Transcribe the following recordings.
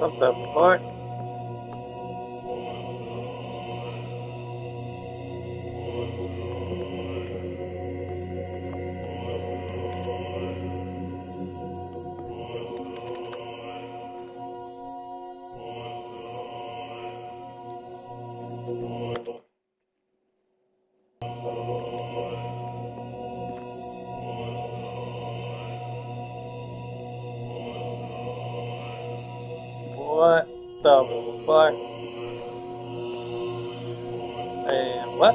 What the fuck? What the fuck? And what?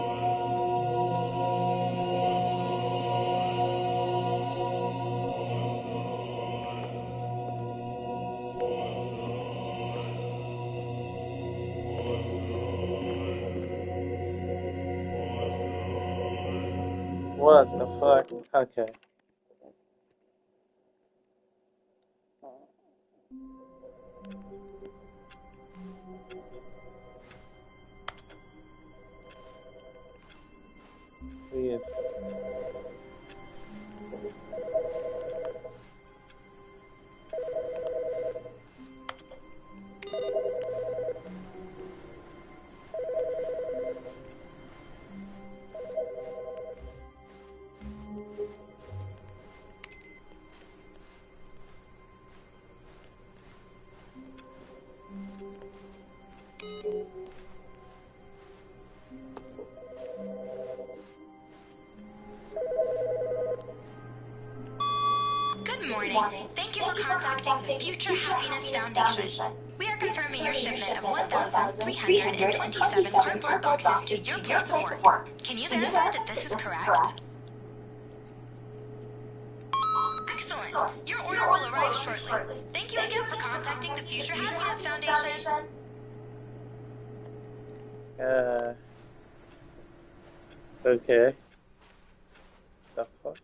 What the fuck? Okay. Weird. Good morning. Thank you for contacting the Future Happiness Foundation. We are confirming your shipment of 1,327 cardboard boxes to your place of work. Can you verify that this is correct? Excellent. Your order will arrive shortly. Thank you again for contacting the Future Happiness Foundation. Okay. The fuck?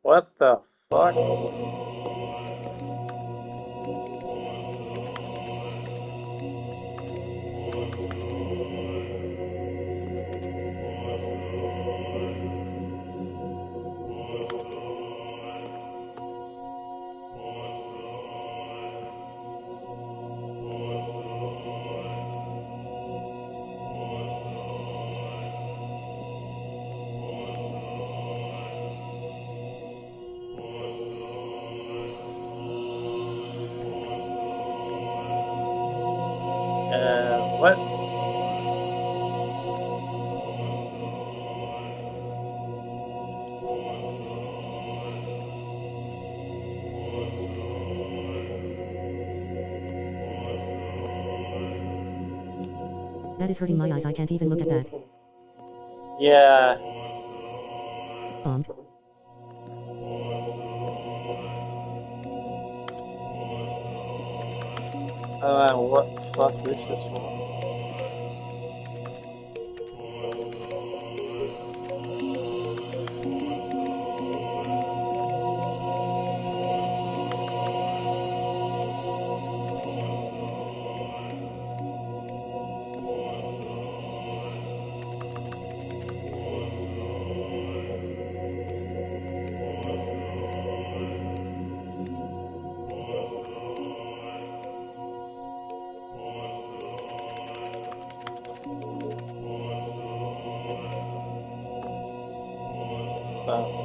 What the fuck? That is hurting my eyes. I can't even look at that. Yeah. I don't know what the fuck this is for.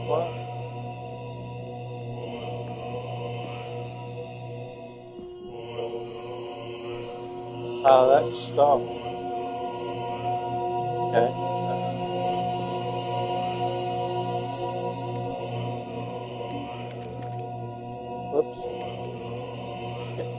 What? Oh, that stopped. Okay. Whoops. Shit.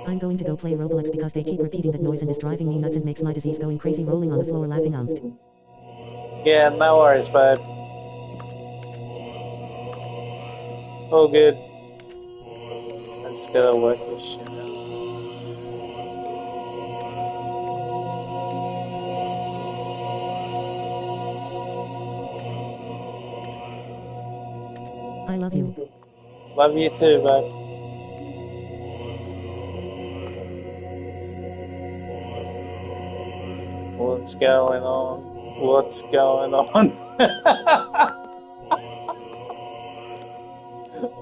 I'm going to go play Roblox because they keep repeating that noise and is driving me nuts and makes my disease going crazy, rolling on the floor laughing umphed. Yeah, no worries, bud. All good. I just gotta work this shit out. I love you. Love you too, bud. What's going on? What's going on?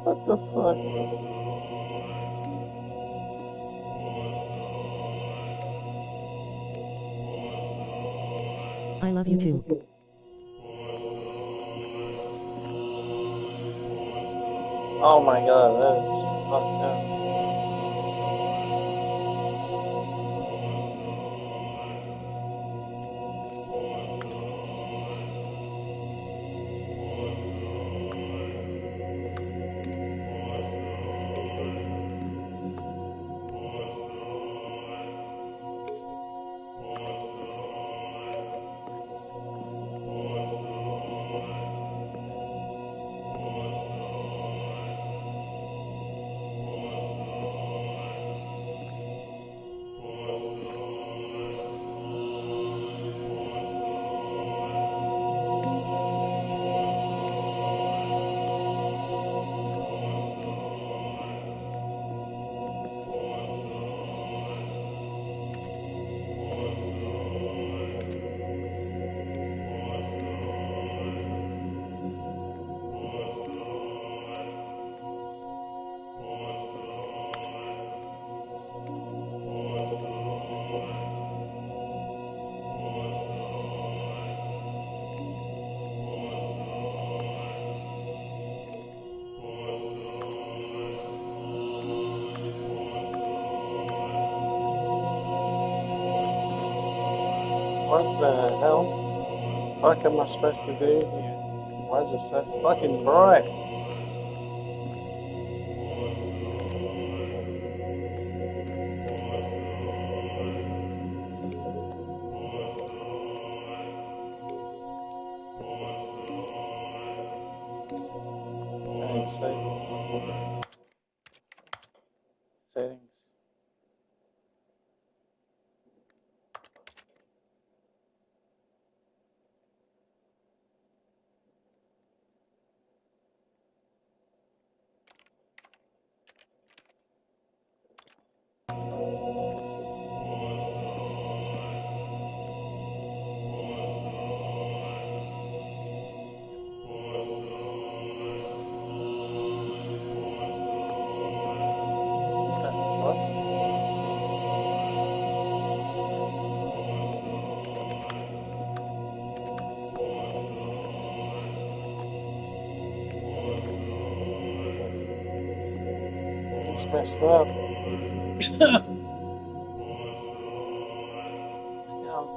What the fuck? I love you too. Oh my god, that is fucked up. What the hell? Fuck am I supposed to do here? Why is it so fucking bright? Settings. What? It's messed up. Let's go.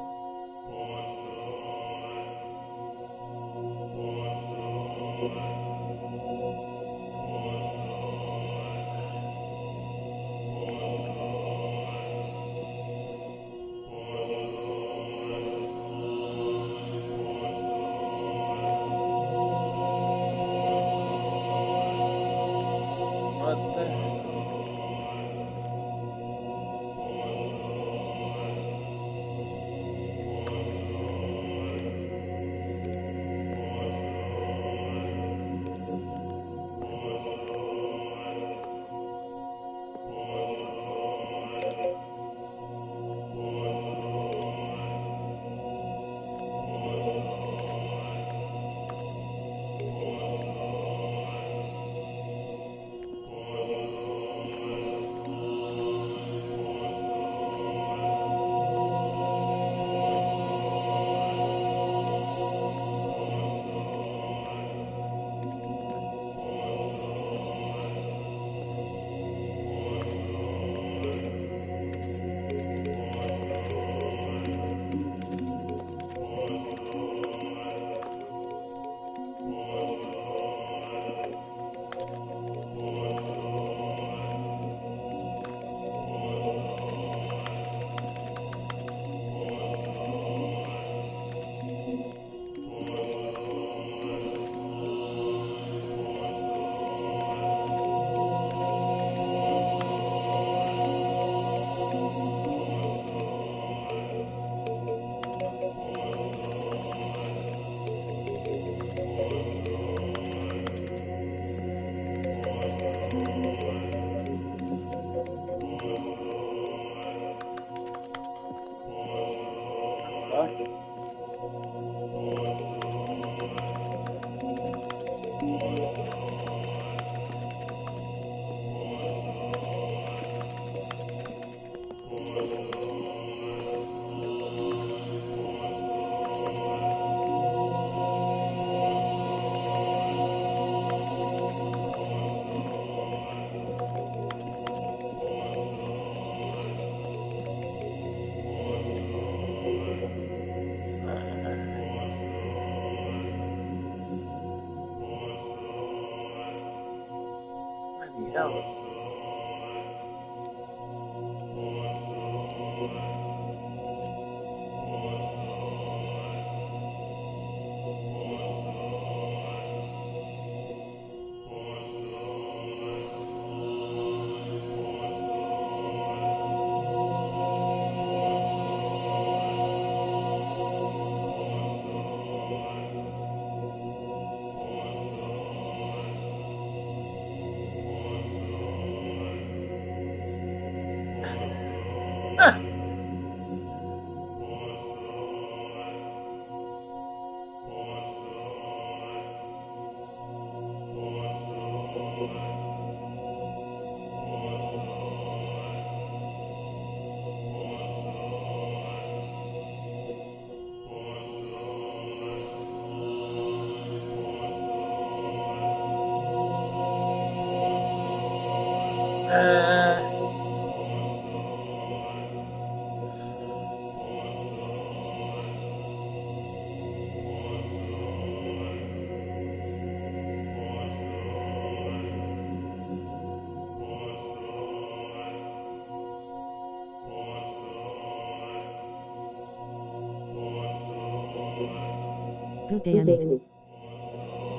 Good day, mate.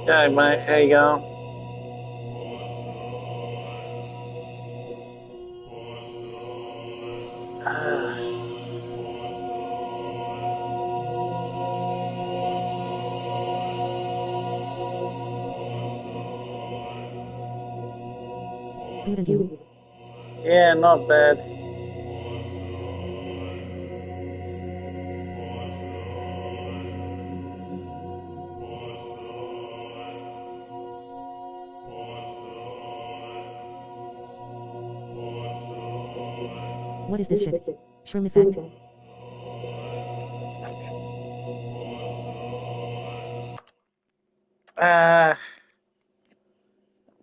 Hey, mate, how you going? Good and you? Yeah, not bad. What is this shit? Shroom effect?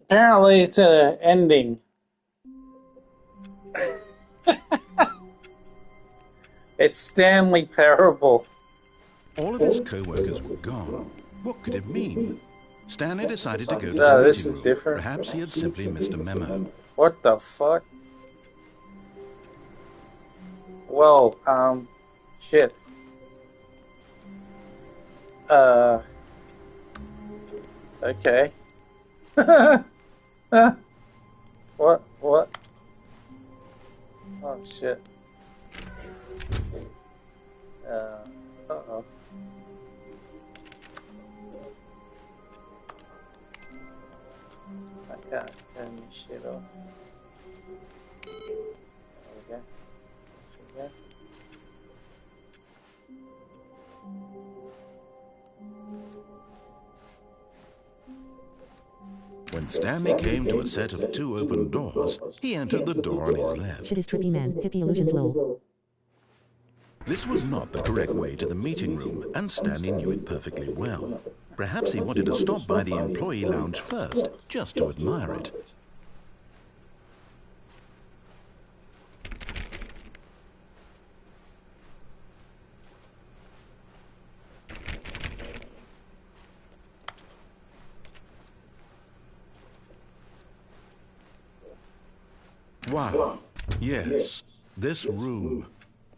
Apparently it's an ending. It's Stanley Parable. All of his co-workers were gone. What could it mean? Stanley decided to go to No, the this meeting is room. different. Perhaps he had simply missed a memo. What the fuck? Well, shit. Okay. What? Oh, shit. Uh-oh. I can't turn this shit off. There we go. When Stanley came to a set of 2 open doors, he entered the door on his left. Shit is trippy, man. Hippie illusions lol. This was not the correct way to the meeting room, and Stanley knew it perfectly well. Perhaps he wanted to stop by the employee lounge first, just to admire it. Wow. Yes, this room.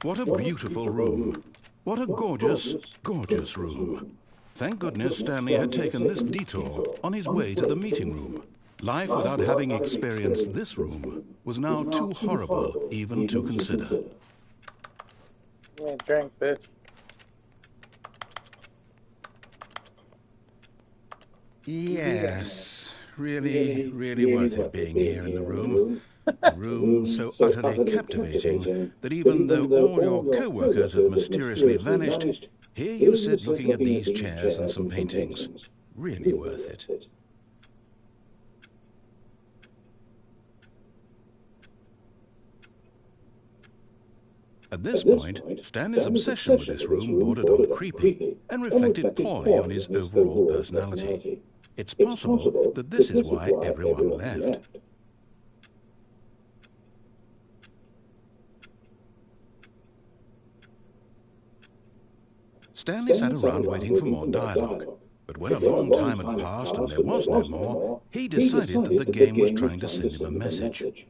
What a beautiful room. What a gorgeous, gorgeous room. Thank goodness Stanley had taken this detour on his way to the meeting room. Life without having experienced this room was now too horrible even to consider. Give me a drink, bitch. Yes, Really worth it being here in the room. A room so utterly captivating that even though all your co-workers have mysteriously vanished, here you sit looking at these chairs and some paintings. Really worth it. At this point, Stanley's obsession with this room bordered on creepy and reflected poorly on his overall personality. It's possible that this is why everyone left. Stanley sat around waiting for more dialogue, but when a long time had passed and there was no more, he decided that the game was trying to send him a message.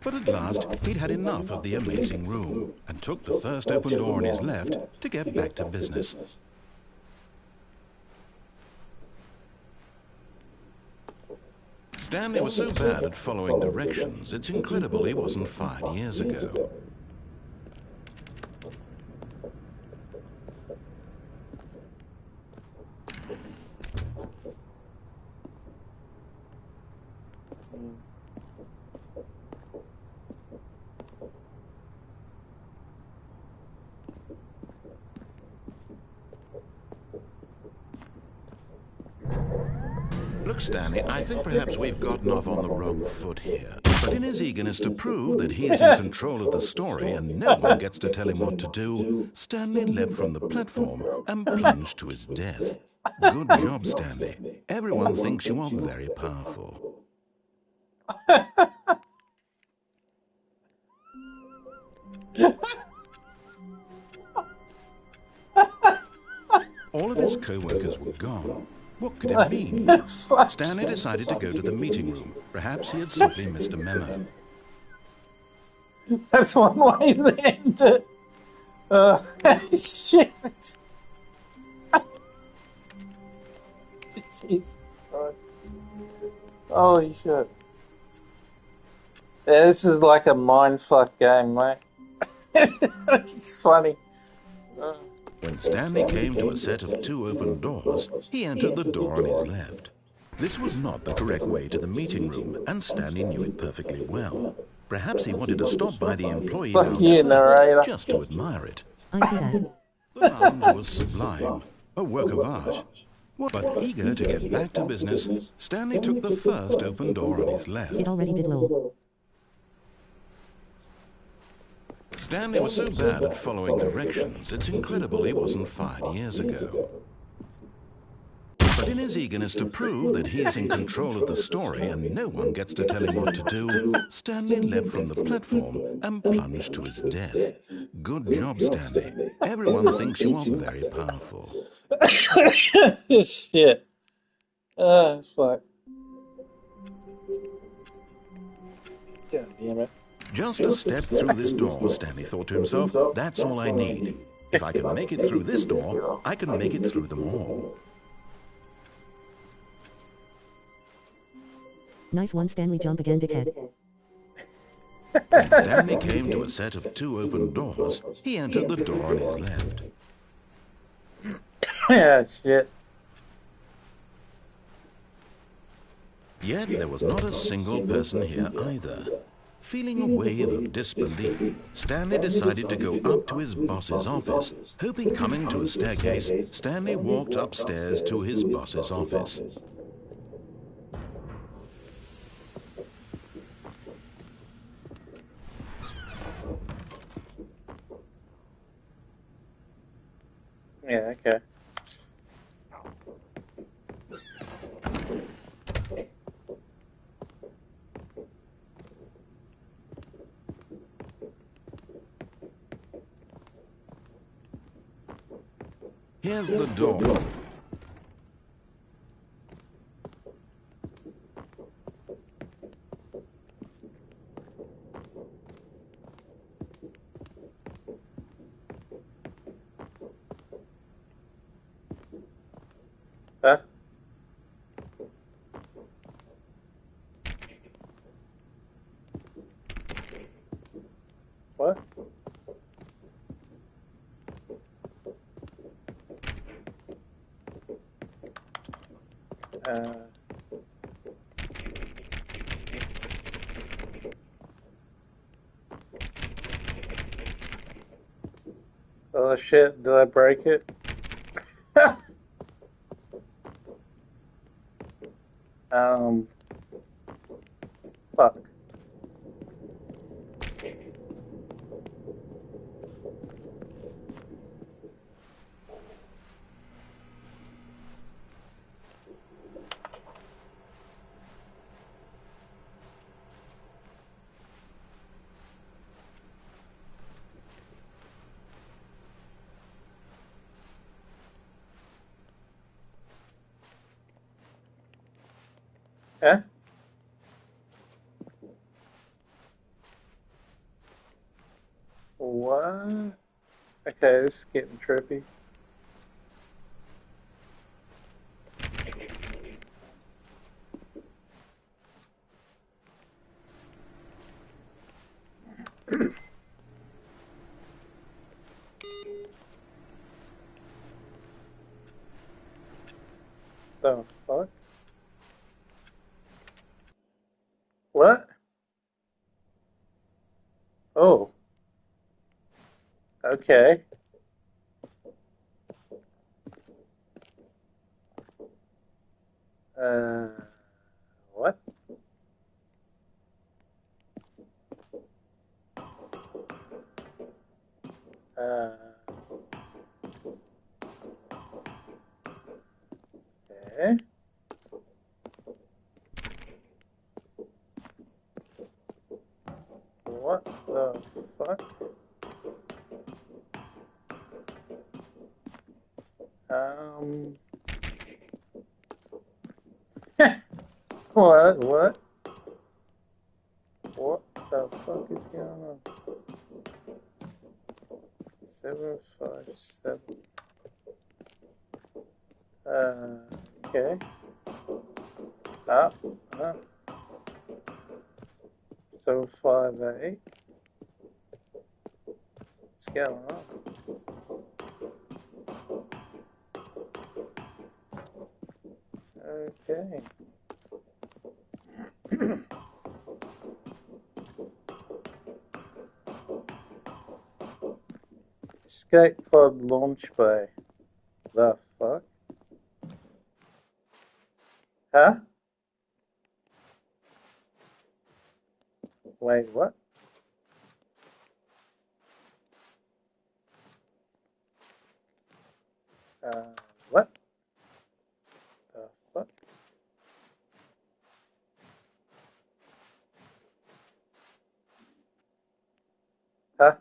But at last, he'd had enough of the amazing room and took the first open door on his left to get back to business. Stanley was so bad at following directions, it's incredible he wasn't fired years ago. Look, Stanley, I think perhaps we've gotten off on the wrong foot here. But in his eagerness to prove that he is in control of the story and no one gets to tell him what to do, Stanley leapt from the platform and plunged to his death. Good job, Stanley. Everyone thinks you are very powerful. All of his co-workers were gone. What could it mean? Stanley decided to go to the meeting room. Perhaps he had simply missed a memo. That's one way to end it. Shit. Jesus Christ. Holy shit. Yeah, this is like a mindfuck game, mate. It's funny. When Stanley came to a set of two open doors, he entered the door on his left. This was not the correct way to the meeting room, and Stanley knew it perfectly well. Perhaps he wanted to stop by the employee lounge just to admire it. I see that. The lounge was sublime, a work of art. But eager to get back to business, Stanley took the first open door on his left. It already did low. Stanley was so bad at following directions, it's incredible he wasn't fired years ago. But in his eagerness to prove that he is in control of the story and no one gets to tell him what to do, Stanley leapt from the platform and plunged to his death. Good job, Stanley. Everyone thinks you are very powerful. Shit. Fuck. God damn it. Just a step through this door, Stanley thought to himself, that's all I need. If I can make it through this door, I can make it through them all. Nice one, Stanley. Jump again, dickhead. When Stanley came to a set of two open doors, he entered the door on his left. Yeah, shit. Yet there was not a single person here either. Feeling a wave of disbelief, Stanley decided to go up to his boss's office. Hoping coming to a staircase, Stanley walked upstairs to his boss's office. Yeah, okay. Here's the door. Huh? What? Oh shit, did I break it? Fuck. Huh? What? Okay, this is getting trippy. The fuck? What? Oh. Okay. What? Uh, okay. What the fuck? What? What? What the fuck is going on? 757. Okay. Up. 758. What's going on? Okay. Escape pod launch bay. The fuck? Huh? Wait, what? What? The fuck? Huh?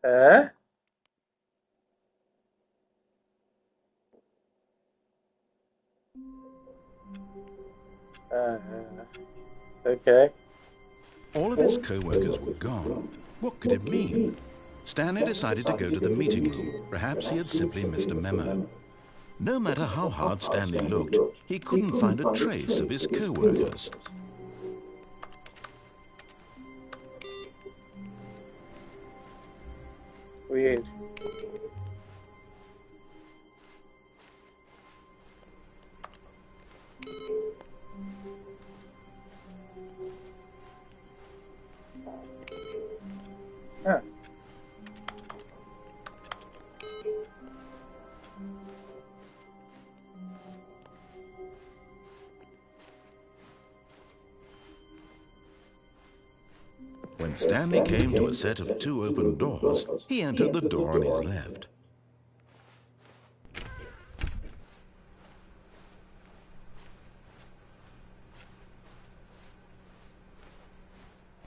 Eh? Okay. All of his co-workers were gone. What could it mean? Stanley decided to go to the meeting room. Perhaps he had simply missed a memo. No matter how hard Stanley looked, he couldn't find a trace of his co-workers. Weird. Huh. When Stanley came to a set of 2 open doors, he entered the door on his left.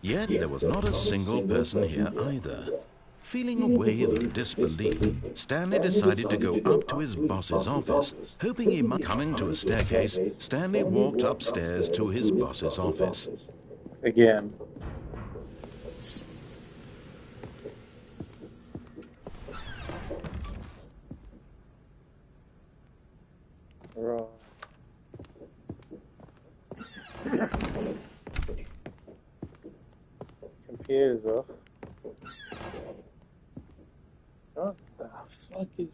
Yet there was not a single person here either. Feeling a wave of disbelief, Stanley decided to go up to his boss's office. Hoping he might coming to a staircase, Stanley walked upstairs to his boss's office. Again. It's... Right. Computer's off. What the fuck is...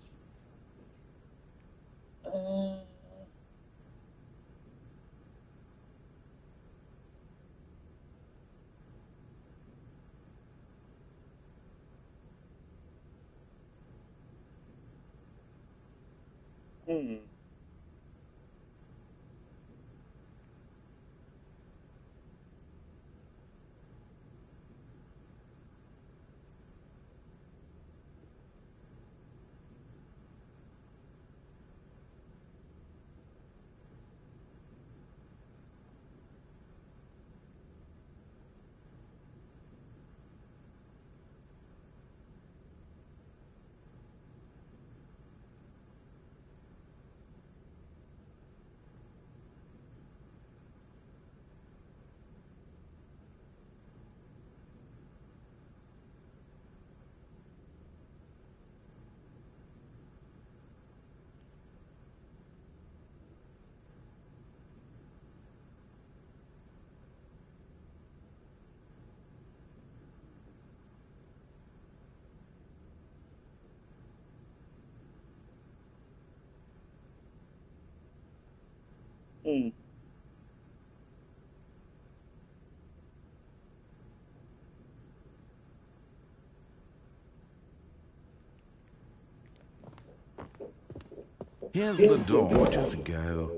Here's the door, just go.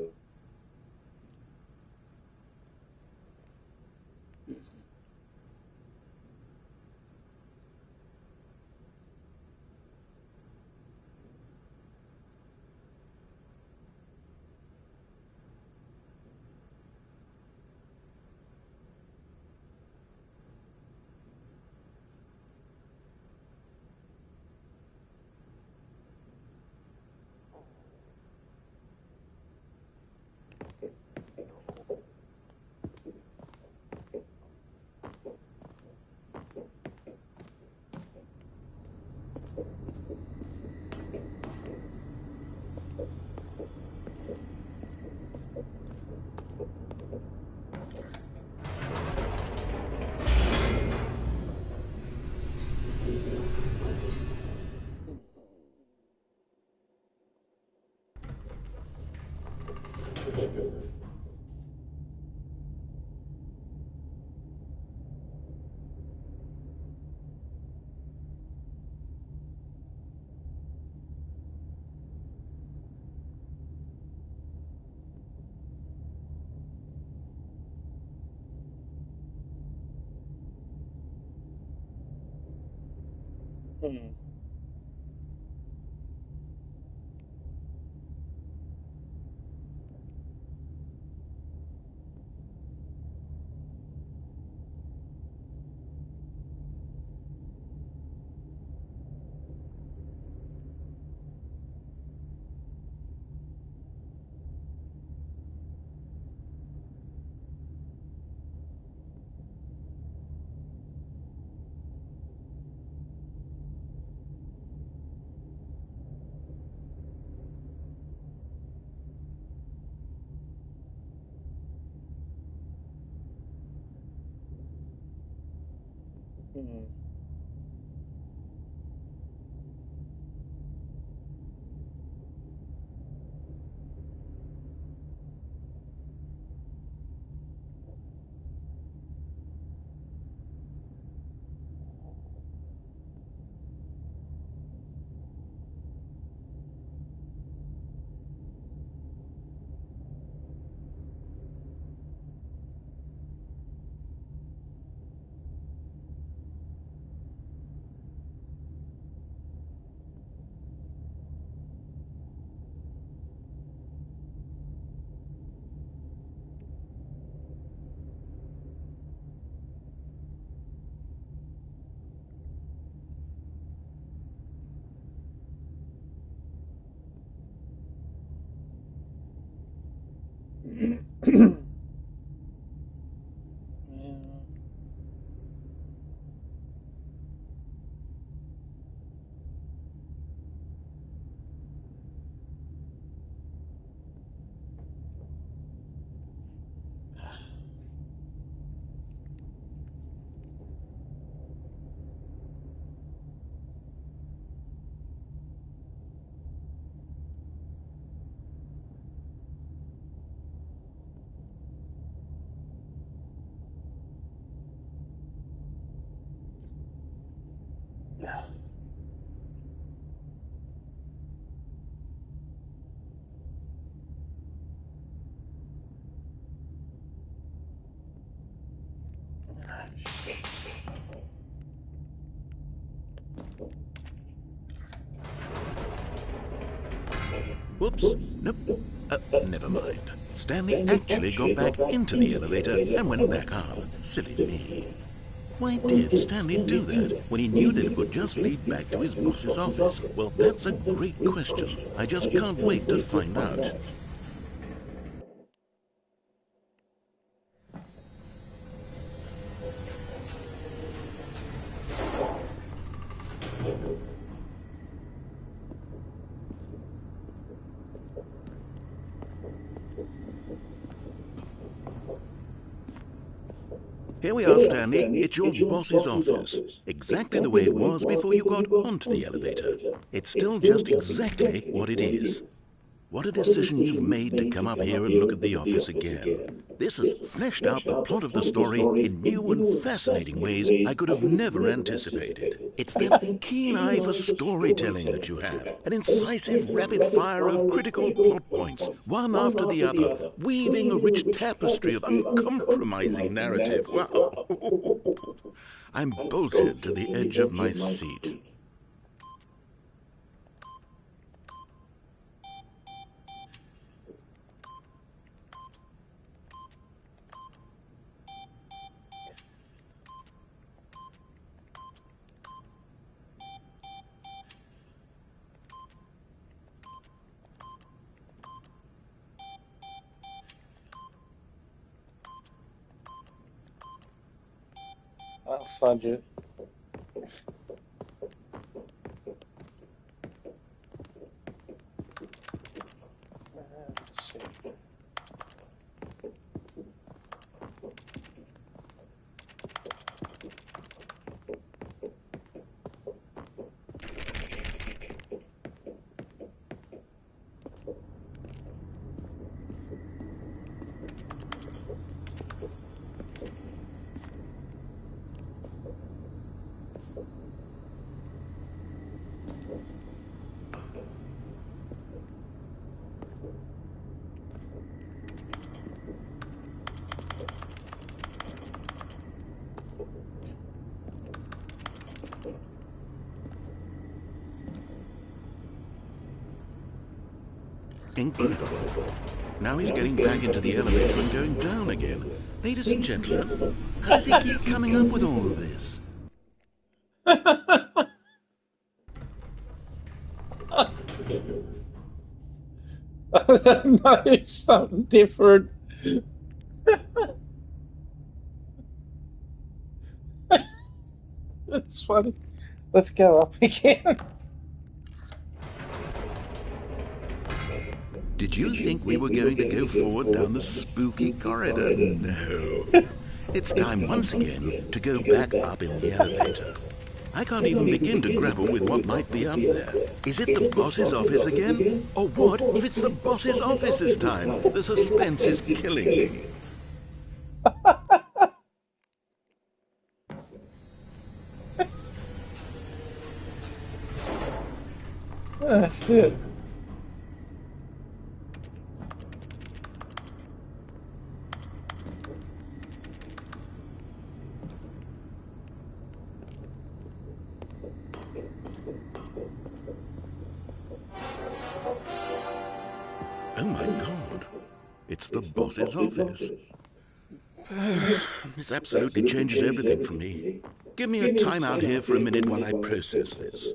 Whoops. Nope. Never mind. Stanley actually got back into the elevator and went back up. Silly me. Why did Stanley do that when he knew that it would just lead back to his boss's office? Well, that's a great question. I just can't wait to find out. Here we are, Stanley. It's your boss's office. Exactly the way it was before you got onto the elevator. It's still just exactly what it is. What a decision you've made to come up here and look at the office again. This has fleshed out the plot of the story in new and fascinating ways I could have never anticipated. It's that keen eye for storytelling that you have. An incisive rapid fire of critical plot points, one after the other, weaving a rich tapestry of uncompromising narrative. Wow! I'm bolted to the edge of my seat. I'll fudge it. Let's see. Incredible. Now he's getting back into the elevator and going down again. Ladies and gentlemen, how does he keep coming up with all of this? No, it's something different. That's funny. Let's go up again. Did you think we were going to go forward down the spooky corridor? No. It's time once again to go back up in the elevator. I can't even begin to grapple with what might be up there. Is it the boss's office again? Or what if it's the boss's office this time? The suspense is killing me. Ah, shit. Oh my God. It's the boss's office. This absolutely changes everything for me. Give me a time out here for a minute while I process this.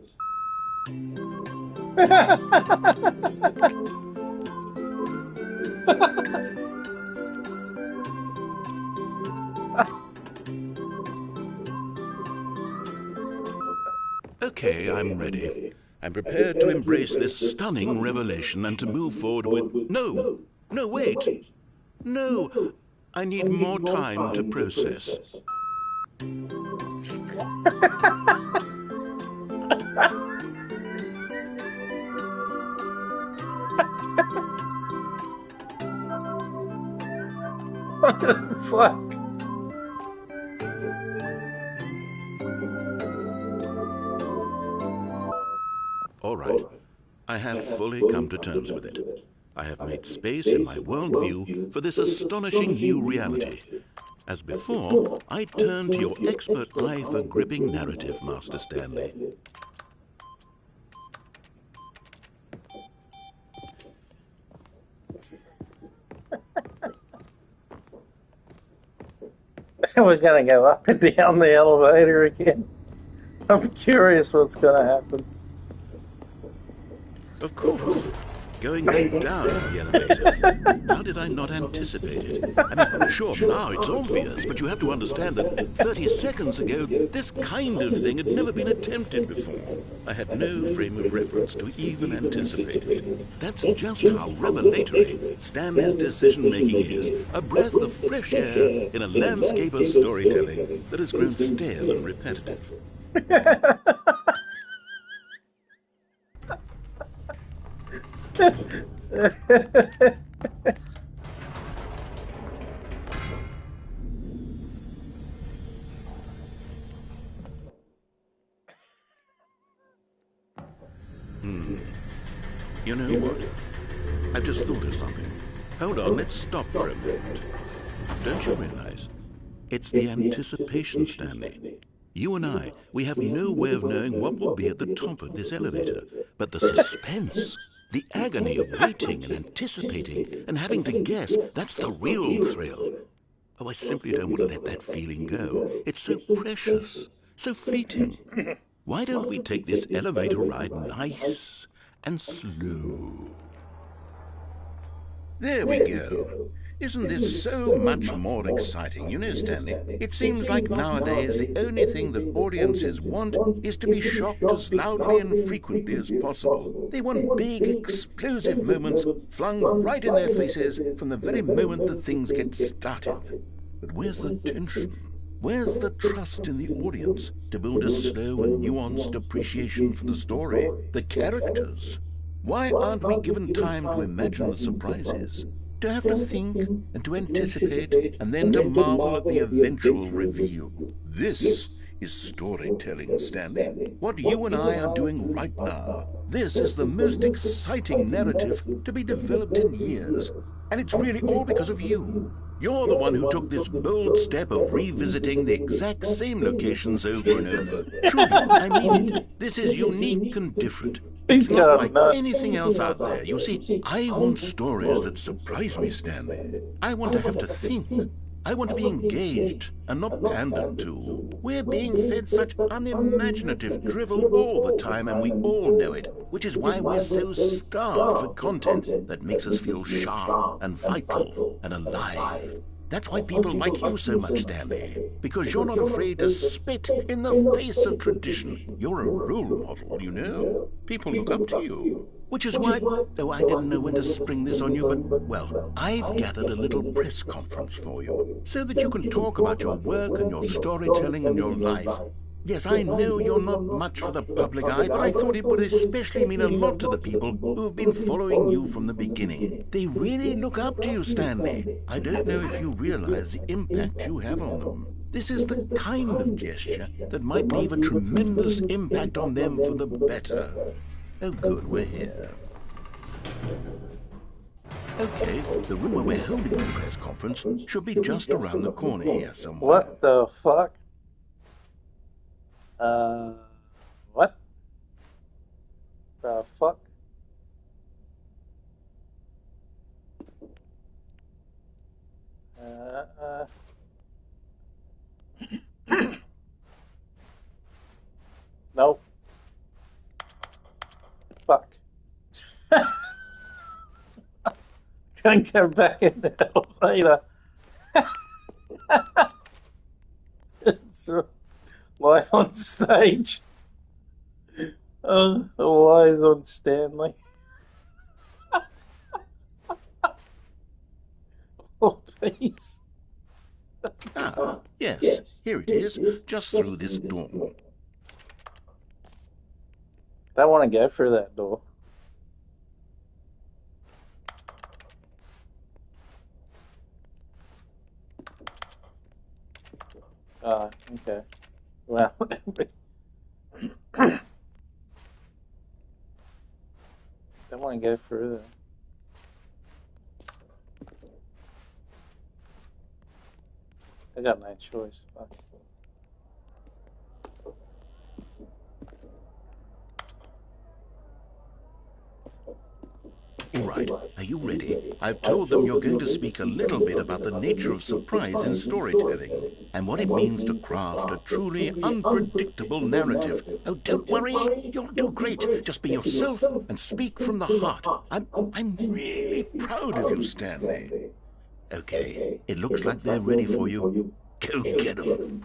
Okay, I'm ready. I'm prepared to embrace this stunning revelation and to move forward with... No! No, wait! No! I need more time to process. What the fuck? All right. I have fully come to terms with it. I have made space in my worldview for this astonishing new reality. As before, I turn to your expert eye for gripping narrative, Master Stanley. We're gonna go up and down the elevator again. I'm curious what's gonna happen. Of course. Going down in the elevator. How did I not anticipate it? I mean, sure, now it's obvious, but you have to understand that 30 seconds ago, this kind of thing had never been attempted before. I had no frame of reference to even anticipate it. That's just how revelatory Stanley's decision-making is. A breath of fresh air in a landscape of storytelling that has grown stale and repetitive. You know what? I've just thought of something. Hold on, let's stop for a moment. Don't you realize? It's the anticipation, Stanley. You and I, we have no way of knowing what will be at the top of this elevator. But the suspense, the agony of waiting and anticipating and having to guess, that's the real thrill. Oh, I simply don't want to let that feeling go. It's so precious, so fleeting. Why don't we take this elevator ride nice and slow? There we go. Isn't this so much more exciting? You know, Stanley, it seems like nowadays the only thing that audiences want is to be shocked as loudly and frequently as possible. They want big, explosive moments flung right in their faces from the very moment that things get started. But where's the tension? Where's the trust in the audience to build a slow and nuanced appreciation for the story, the characters? Why aren't we given time to imagine the surprises? To have to think and to anticipate and then to marvel at the eventual reveal. This is storytelling, Stanley. What you and I are doing right now. This is the most exciting narrative to be developed in years. And it's really all because of you. You're the one who took this bold step of revisiting the exact same locations over and over. Truly, I mean it. This is unique and different. He's It's not got like nuts. anything else out there. You see, I want stories that surprise me, Stanley. I want to have to think. I want to be engaged and not pandered to. We're being fed such unimaginative drivel all the time, and we all know it, which is why we're so starved for content that makes us feel sharp and vital and alive. That's why people like you so much, Stanley, because you're not afraid to spit in the face of tradition. You're a role model, you know. People look up to you. Which is why, oh, I didn't know when to spring this on you, but, well, I've gathered a little press conference for you, so that you can talk about your work and your storytelling and your life. Yes, I know you're not much for the public eye, but I thought it would especially mean a lot to the people who have been following you from the beginning. They really look up to you, Stanley. I don't know if you realize the impact you have on them. This is the kind of gesture that might leave a tremendous impact on them for the better. Oh, good, we're here. Okay, the room where we're holding the press conference should be just around the corner here somewhere. What the fuck? What the fuck? Nope. Fuck. Can't go back in the elevator. It's live on stage. Why is on Stanley? Oh, please. Ah, yes, here it is, just through this door. I want to go through that door. Okay. Well, I want to go through that. I got no choice. Fuck. All right, are you ready? I've told them you're going to speak a little bit about the nature of surprise in storytelling and what it means to craft a truly unpredictable narrative. Oh, don't worry, you'll do great. Just be yourself and speak from the heart. I'm really proud of you, Stanley. Okay, it looks like they're ready for you. Go get them.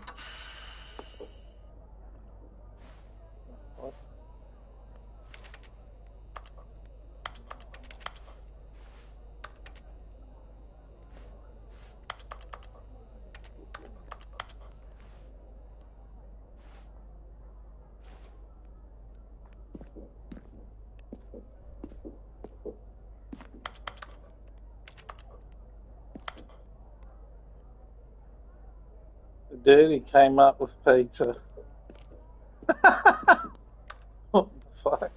The dude who came up with pizza. What the fuck?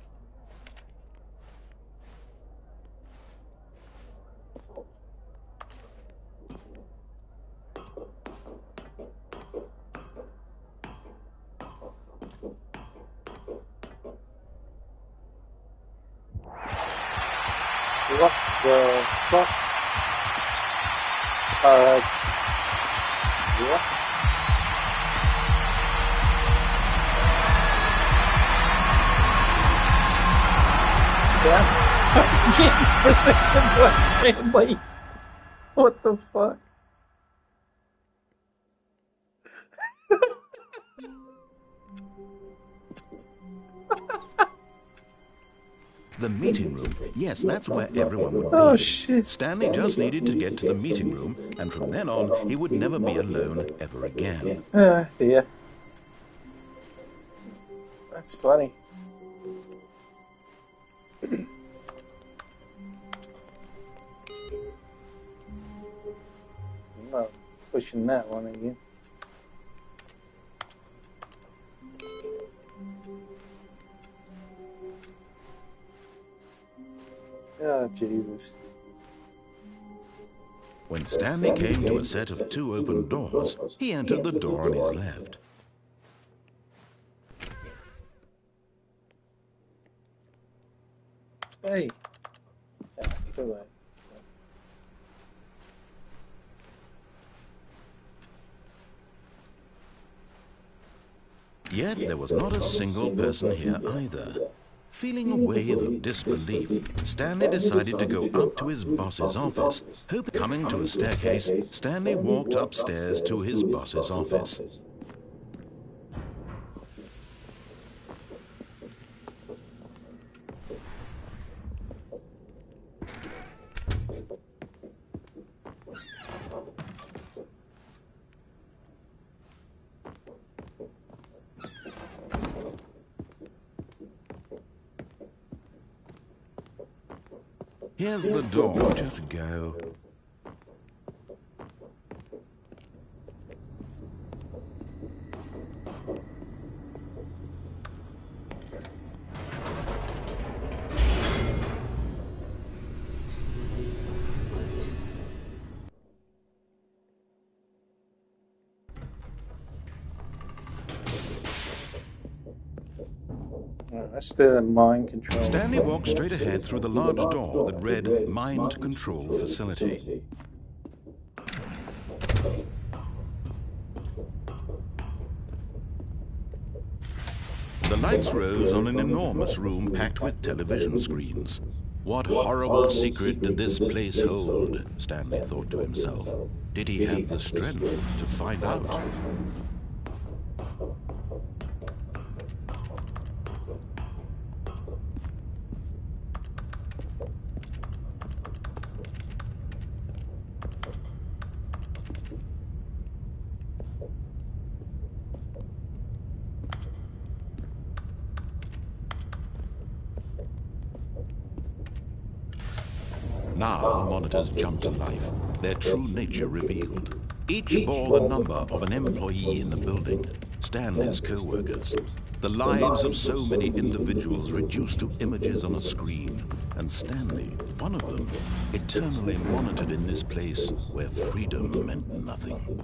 What the fuck? Oh, that's... What? That's getting presented by Stanley. What the fuck? The meeting room. Yes, that's where everyone would be. Oh shit. Stanley just needed to get to the meeting room, and from then on, he would never be alone ever again. Ah, dear. That's funny. I'm not pushing that one again. Oh, Jesus. When Stanley came to a set of 2 open doors, he entered the door on his left. Hey. Yeah, go away. Yet there was not a single person here either. Feeling a wave of disbelief, Stanley decided to go up to his boss's office. Coming to a staircase, Stanley walked upstairs to his boss's office. Here's the door, just go. That's the mind control. Stanley walked straight ahead through the large door that read Mind Control Facility. The lights rose on an enormous room packed with television screens. What horrible secret did this place hold? Stanley thought to himself. Did he have the strength to find out? Now the monitors jumped to life, their true nature revealed. Each bore the number of an employee in the building, Stanley's co-workers. The lives of so many individuals reduced to images on a screen, and Stanley, one of them, eternally monitored in this place where freedom meant nothing.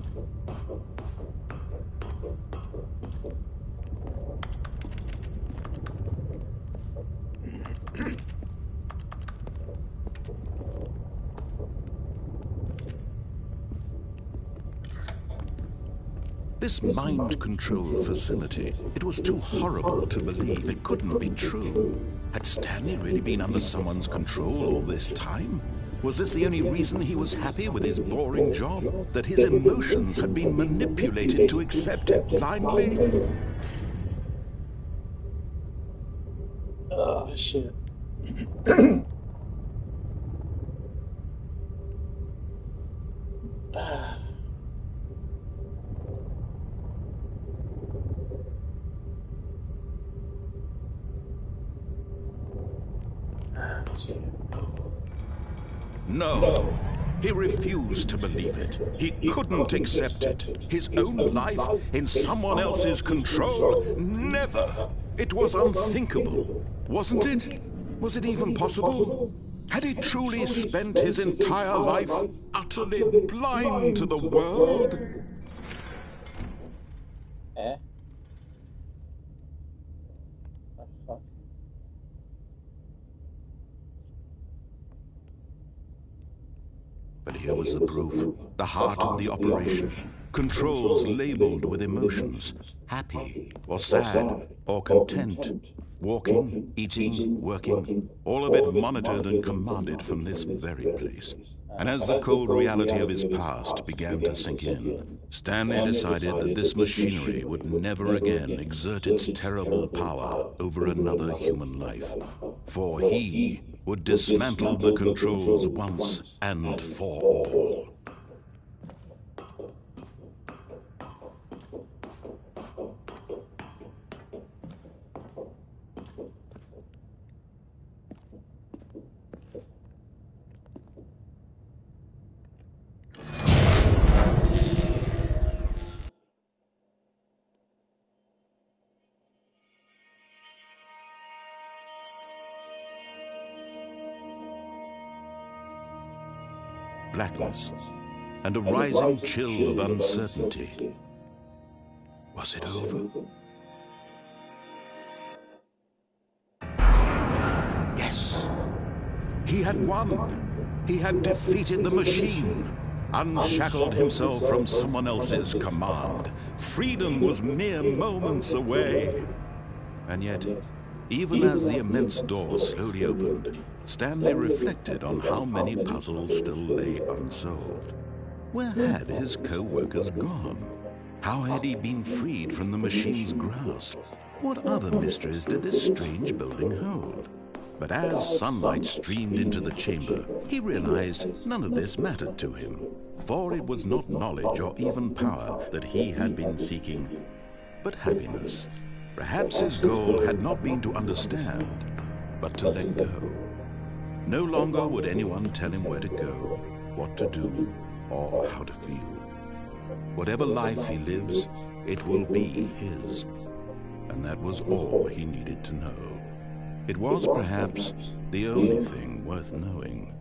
This mind control facility, it was too horrible to believe. It couldn't be true. Had Stanley really been under someone's control all this time? Was this the only reason he was happy with his boring job? That his emotions had been manipulated to accept it blindly? Oh, shit. No. He refused to believe it. He couldn't accept it. His own life in someone else's control? Never. It was unthinkable, wasn't it? Was it even possible? Had he truly spent his entire life utterly blind to the world? Eh? But here was the proof, the heart of the operation. Controls labeled with emotions, happy or sad or content. Walking, eating, working, all of it monitored and commanded from this very place. And as the cold reality of his past began to sink in, Stanley decided that this machinery would never again exert its terrible power over another human life. For he would dismantle the controls once and for all. Blackness, and a rising chill of uncertainty. Was it over? Yes. He had won. He had defeated the machine, unshackled himself from someone else's command. Freedom was mere moments away. And yet, even as the immense door slowly opened, Stanley reflected on how many puzzles still lay unsolved. Where had his co-workers gone? How had he been freed from the machine's grasp? What other mysteries did this strange building hold? But as sunlight streamed into the chamber, he realized none of this mattered to him, for it was not knowledge or even power that he had been seeking, but happiness. Perhaps his goal had not been to understand, but to let go. No longer would anyone tell him where to go, what to do, or how to feel. Whatever life he lives, it will be his. And that was all he needed to know. It was perhaps the only thing worth knowing.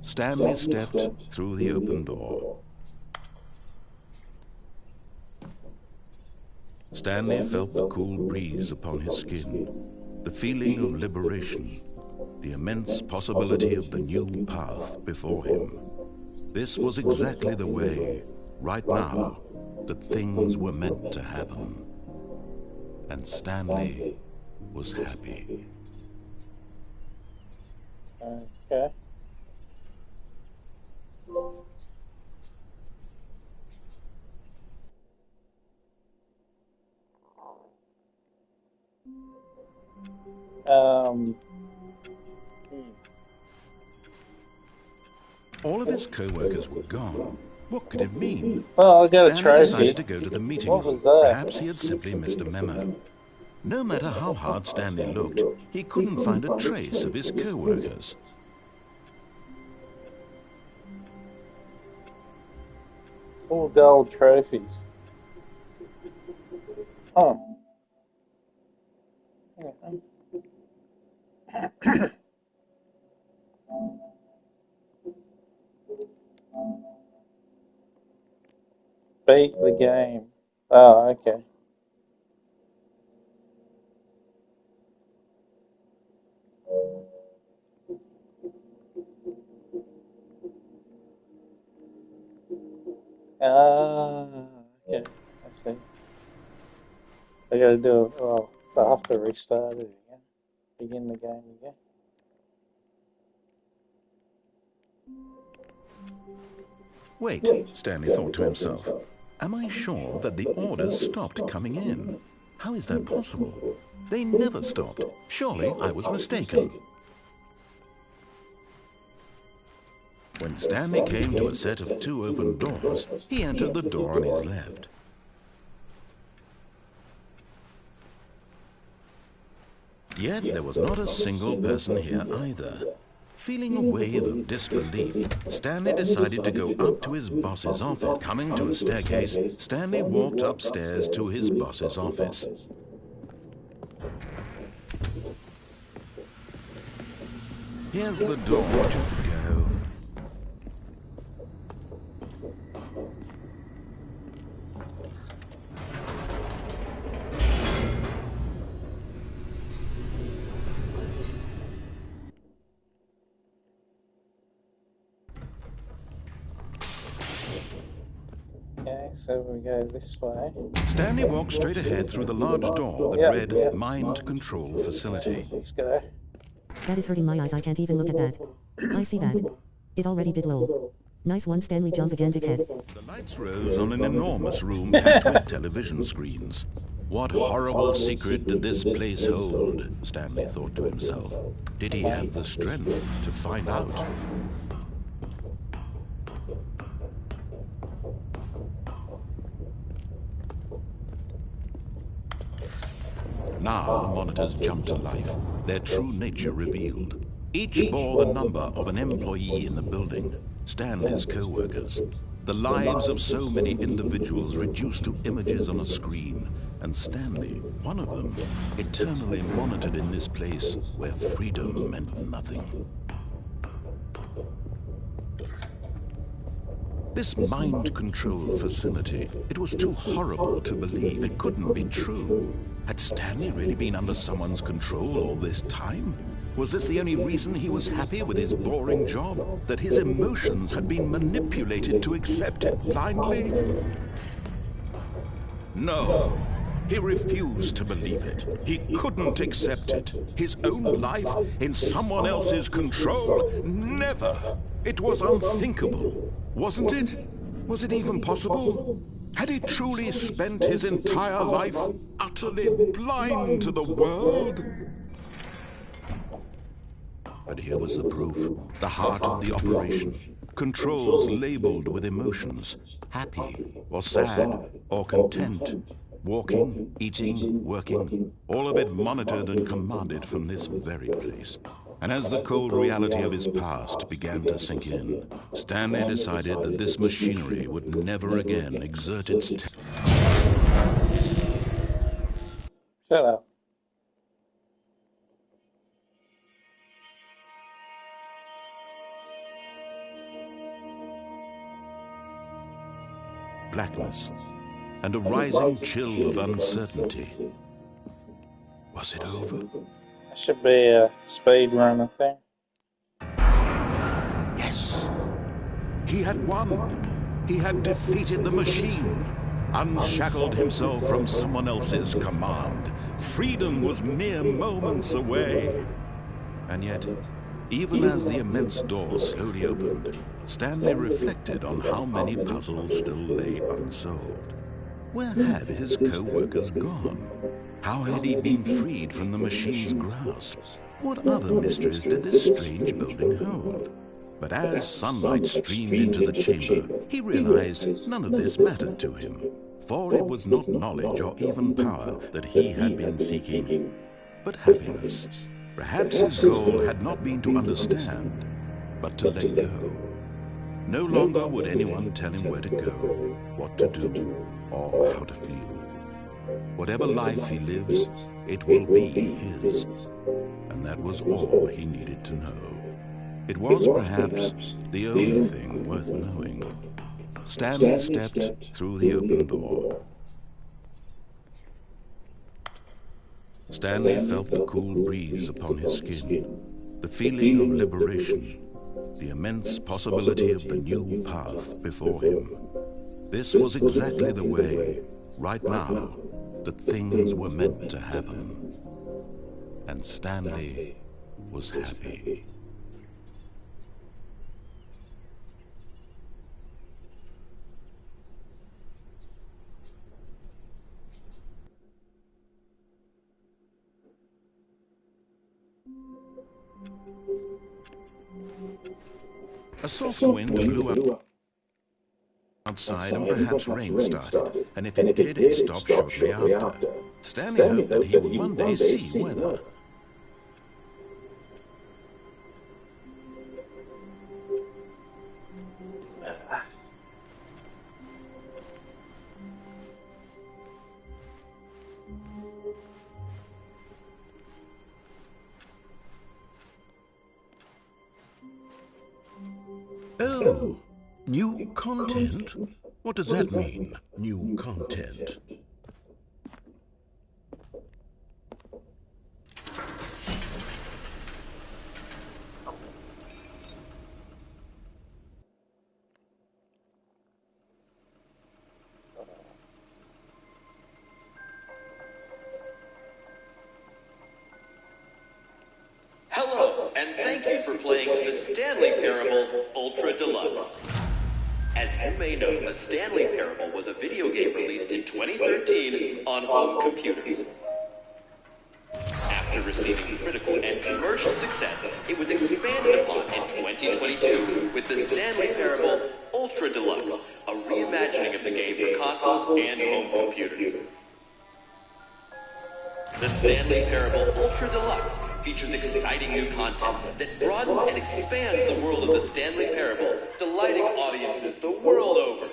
Stanley stepped through the open door. Stanley felt the cool breeze upon his skin, the feeling of liberation, the immense possibility of the new path before him. This was exactly the way, right now, that things were meant to happen. And Stanley was happy. Okay. All of his co-workers were gone. What could it mean? Well, I got a Stanley trophy. decided to go to the meeting What room. was that? Perhaps he had simply missed a memo. No matter how hard Stanley looked, he couldn't find a trace of his co-workers. All gold trophies. Oh. Beat the game. Oh, okay. Ah, okay. I see. I gotta do it. Well, I have to restart it again. Begin the game again. Wait, Stanley thought to himself. Am I sure that the orders stopped coming in? How is that possible? They never stopped. Surely I was mistaken. When Stanley came to a set of 2 open doors, he entered the door on his left. Yet there was not a single person here either. Feeling a wave of disbelief, Stanley decided to go up to his boss's office. Coming to a staircase, Stanley walked upstairs to his boss's office. Here's the door, just go. Okay, so we go this way. Stanley walked straight ahead through the large door that read Mind Control Facility. Let's go. That is hurting my eyes. I can't even look at that. I see that. It already did lol. Nice one, Stanley. Jump again, dickhead. The lights rose on an enormous room packed with television screens. What horrible secret did this place hold? Stanley thought to himself. Did he have the strength to find out? Now the monitors jumped to life, their true nature revealed. Each bore the number of an employee in the building, Stanley's co-workers. The lives of so many individuals reduced to images on a screen, and Stanley, one of them, eternally monitored in this place where freedom meant nothing. This mind control facility, it was too horrible to believe. It couldn't be true. Had Stanley really been under someone's control all this time? Was this the only reason he was happy with his boring job? That his emotions had been manipulated to accept it blindly? No. He refused to believe it. He couldn't accept it. His own life in someone else's control? Never. It was unthinkable. Wasn't it? Was it even possible? Had he truly spent his entire life utterly blind to the world? But here was the proof. The heart of the operation. Controls labeled with emotions. Happy, or sad, or content. Walking, eating, working. All of it monitored and commanded from this very place. And as the cold reality of his past began to sink in, Stanley decided that this machinery would never again exert its Shut up. blackness and a rising chill of uncertainty. Was it over? That should be a speed runner thing. Yes. He had won. He had defeated the machine, unshackled himself from someone else's command. Freedom was mere moments away. And yet, even as the immense door slowly opened, Stanley reflected on how many puzzles still lay unsolved. Where had his co-workers gone? How had he been freed from the machine's grasp? What other mysteries did this strange building hold? But as sunlight streamed into the chamber, he realized none of this mattered to him, for it was not knowledge or even power that he had been seeking, but happiness. Perhaps his goal had not been to understand, but to let go. No longer would anyone tell him where to go. what to do or how to feel. Whatever life he lives, it will be his. And that was all he needed to know. It was perhaps the only thing worth knowing. Stanley stepped through the open door. Stanley felt the cool breeze upon his skin, the feeling of liberation, the immense possibility of the new path before him. This was exactly the way, right now, that things were meant to happen. And Stanley was happy. A soft wind blew outside and perhaps rain started, and if it did, it stopped shortly after. Stanley hoped that he would one day see weather. Oh, new content? What does that mean, new content? Hello, and thank you for playing the Stanley Parable Ultra Deluxe. As you may know, the Stanley Parable was a video game released in 2013 on home computers. After receiving critical and commercial success, it was expanded upon in 2022 with the Stanley Parable Ultra Deluxe, a reimagining of the game for consoles and home computers. The Stanley Parable Ultra Deluxe features exciting new content that broadens and expands the world of the Stanley Parable, delighting audiences the world over.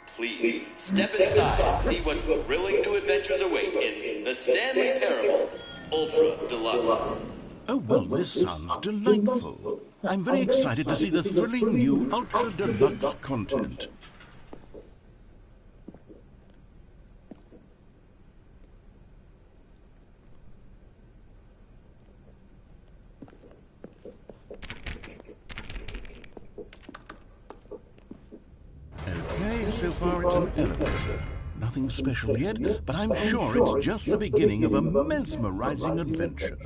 Please, step inside and see what thrilling new adventures await in the Stanley Parable Ultra Deluxe. Oh, well, this sounds delightful. I'm very excited to see the thrilling new Ultra Deluxe content. Okay, so far it's an elevator. Nothing special yet, but I'm sure it's just the beginning of a mesmerizing adventure.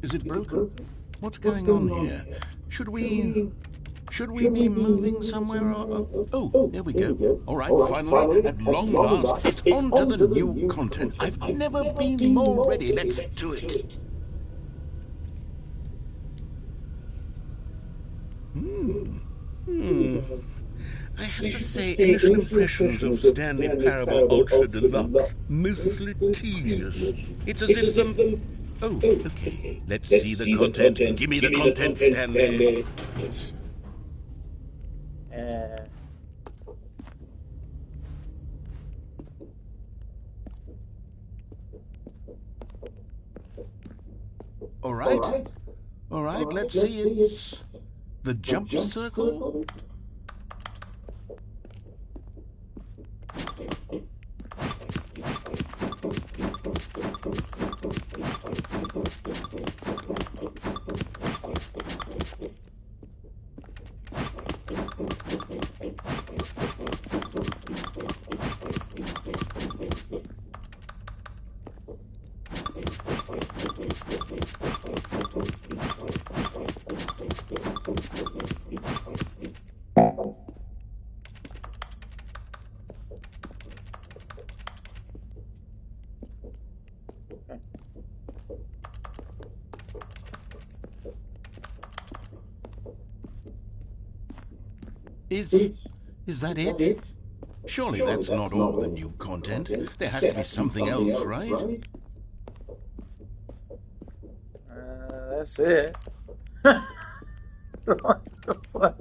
Is it broken? What's going on here? Should we be moving somewhere? Oh, there we go. All right, finally, at long last, it's on to the new content. I've never been more ready. Let's do it. I have to say, initial impressions of Stanley Parable Ultra Deluxe, mostly tedious. It's as if oh, okay. Let's see the content. Give me the content, Stanley. All right, let's see. It's the jump circle. Is that it? Surely that's not all the new content. There has to be something else, right? That's it. What the fuck?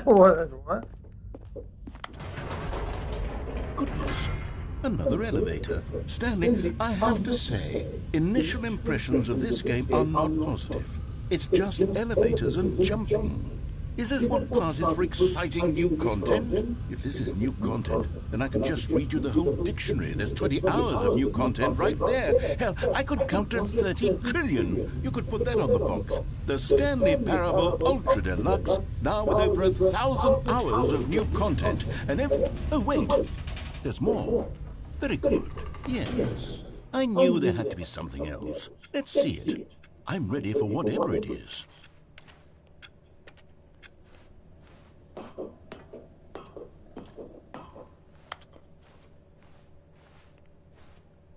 What? Goodness. Another elevator. Stanley, I have to say, initial impressions of this game are not positive. It's just elevators and jumping. Is this what passes for exciting new content? If this is new content, then I could just read you the whole dictionary. There's 20 hours of new content right there. Hell, I could count to 30 trillion. You could put that on the box. The Stanley Parable Ultra Deluxe, now with over 1,000 hours of new content. And oh, wait. There's more. Very good. Yes. I knew there had to be something else. Let's see it. I'm ready for whatever it is.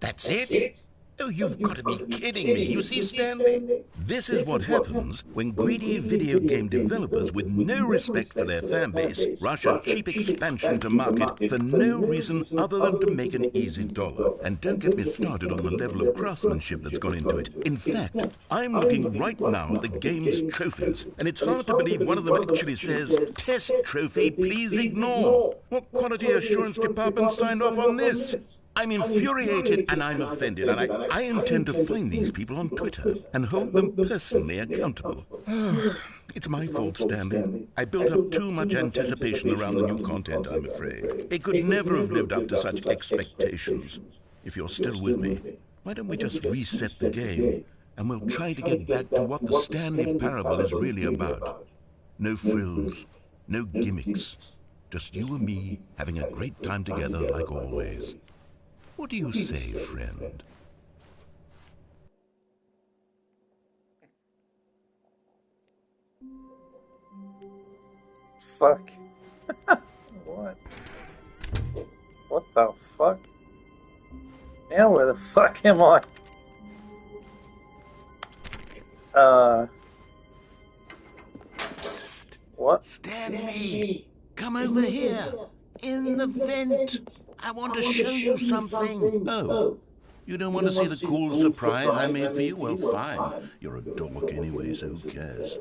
That's it? Oh, you've got to be kidding me. You see, Stanley? This is what happens when greedy video game developers with no respect for their fan base rush a cheap expansion to market for no reason other than to make an easy dollar. And don't get me started on the level of craftsmanship that's gone into it. In fact, I'm looking right now at the game's trophies, and it's hard to believe one of them actually says, "Test trophy, please ignore." What quality assurance department signed off on this? I'm infuriated and I'm offended, and I intend to find these people on Twitter and hold them personally accountable. It's my fault, Stanley. I built up too much anticipation around the new content, I'm afraid. It could never have lived up to such expectations. If you're still with me, why don't we just reset the game, and we'll try to get back to what the Stanley Parable is really about. No frills, no gimmicks. Just you and me having a great time together like always. What do you say, friend? Fuck. What? What the fuck? Now where the fuck am I? What? Stanley, come over here. In the vent. I want to show you something. Oh, you don't want to see the cool surprise I made for you? Well, fine. You're a dork anyway, so who cares?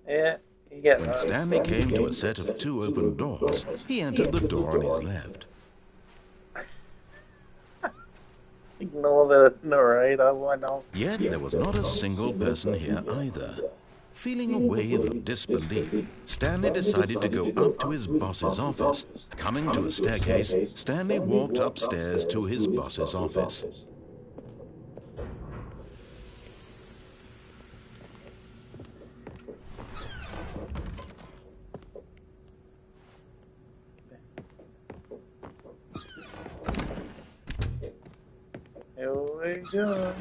Yeah, you get When that. Stanley came to a set of 2 open doors, he entered the door on his left. Ignore the narrator, why not? Yet there was not a single person here either. Feeling a wave of disbelief, Stanley decided to go up to his boss's office. Coming to a staircase, Stanley walked upstairs to his boss's office. Here we go.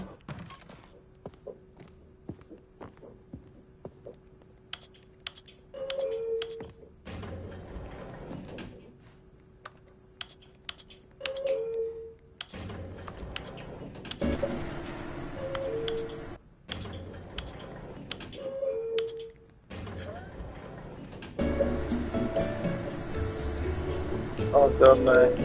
Oh god, no.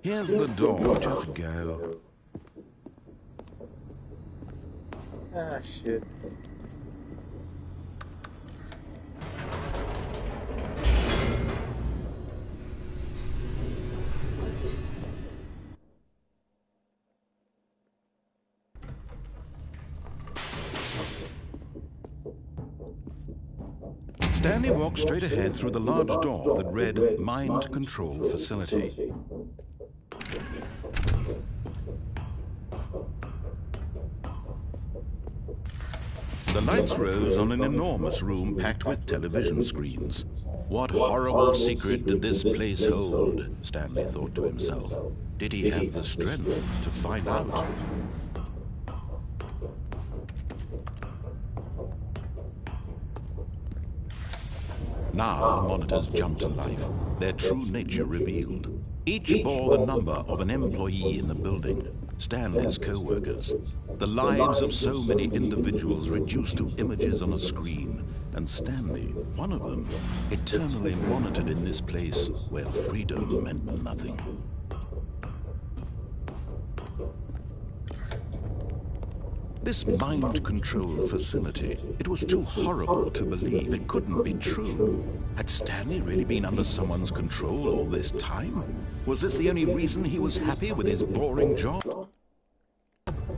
Here's the door, just go. Ah, shit. Stanley walked straight ahead through the large door that read Mind Control Facility. The lights rose on an enormous room packed with television screens. What horrible secret did this place hold? Stanley thought to himself. Did he have the strength to find out? Now the monitors jumped to life, their true nature revealed. Each bore the number of an employee in the building, Stanley's co-workers. The lives of so many individuals reduced to images on a screen, and Stanley, one of them, eternally monitored in this place where freedom meant nothing. This mind control facility, it was too horrible to believe. It couldn't be true. Had Stanley really been under someone's control all this time? Was this the only reason he was happy with his boring job?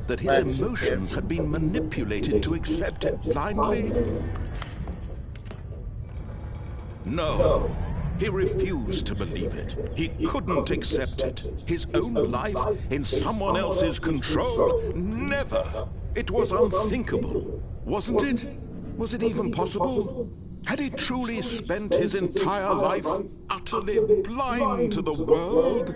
That his emotions had been manipulated to accept it blindly? No. He refused to believe it. He couldn't accept it. His own life in someone else's control? Never. It was unthinkable, wasn't it? Was it even possible? Had he truly spent his entire life utterly blind to the world?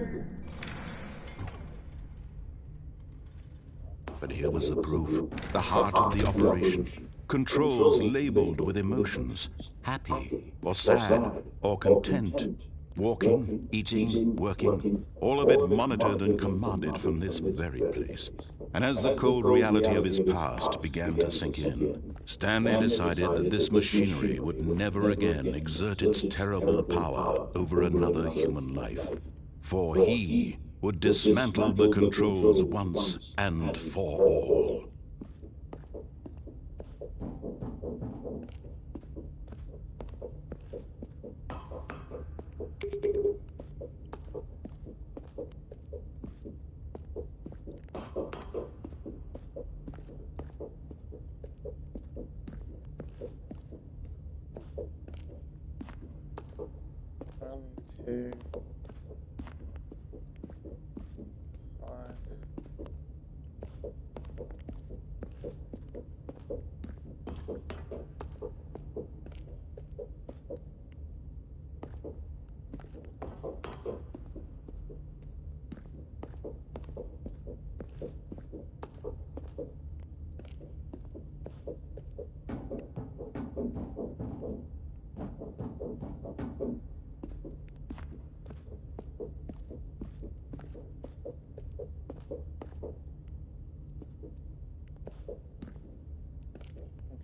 But here was the proof. The heart of the operation. Controls labeled with emotions. Happy, or sad, or content. Walking, eating, working. All of it monitored and commanded from this very place. And as the cold reality of his past began to sink in, Stanley decided that this machinery would never again exert its terrible power over another human life. For he would dismantle the controls once and for all. Two, 5.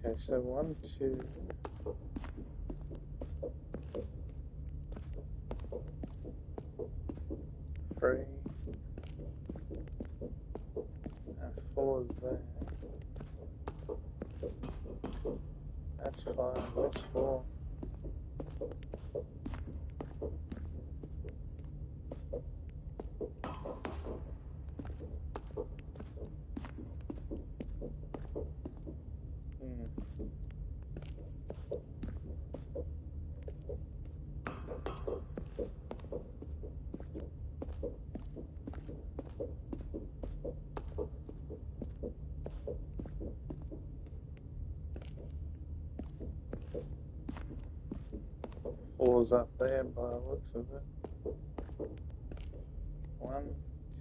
Okay, so 1, 2. Three. That's 4 is there. That's 5. That's 4. Four's up there by the looks of it. 1,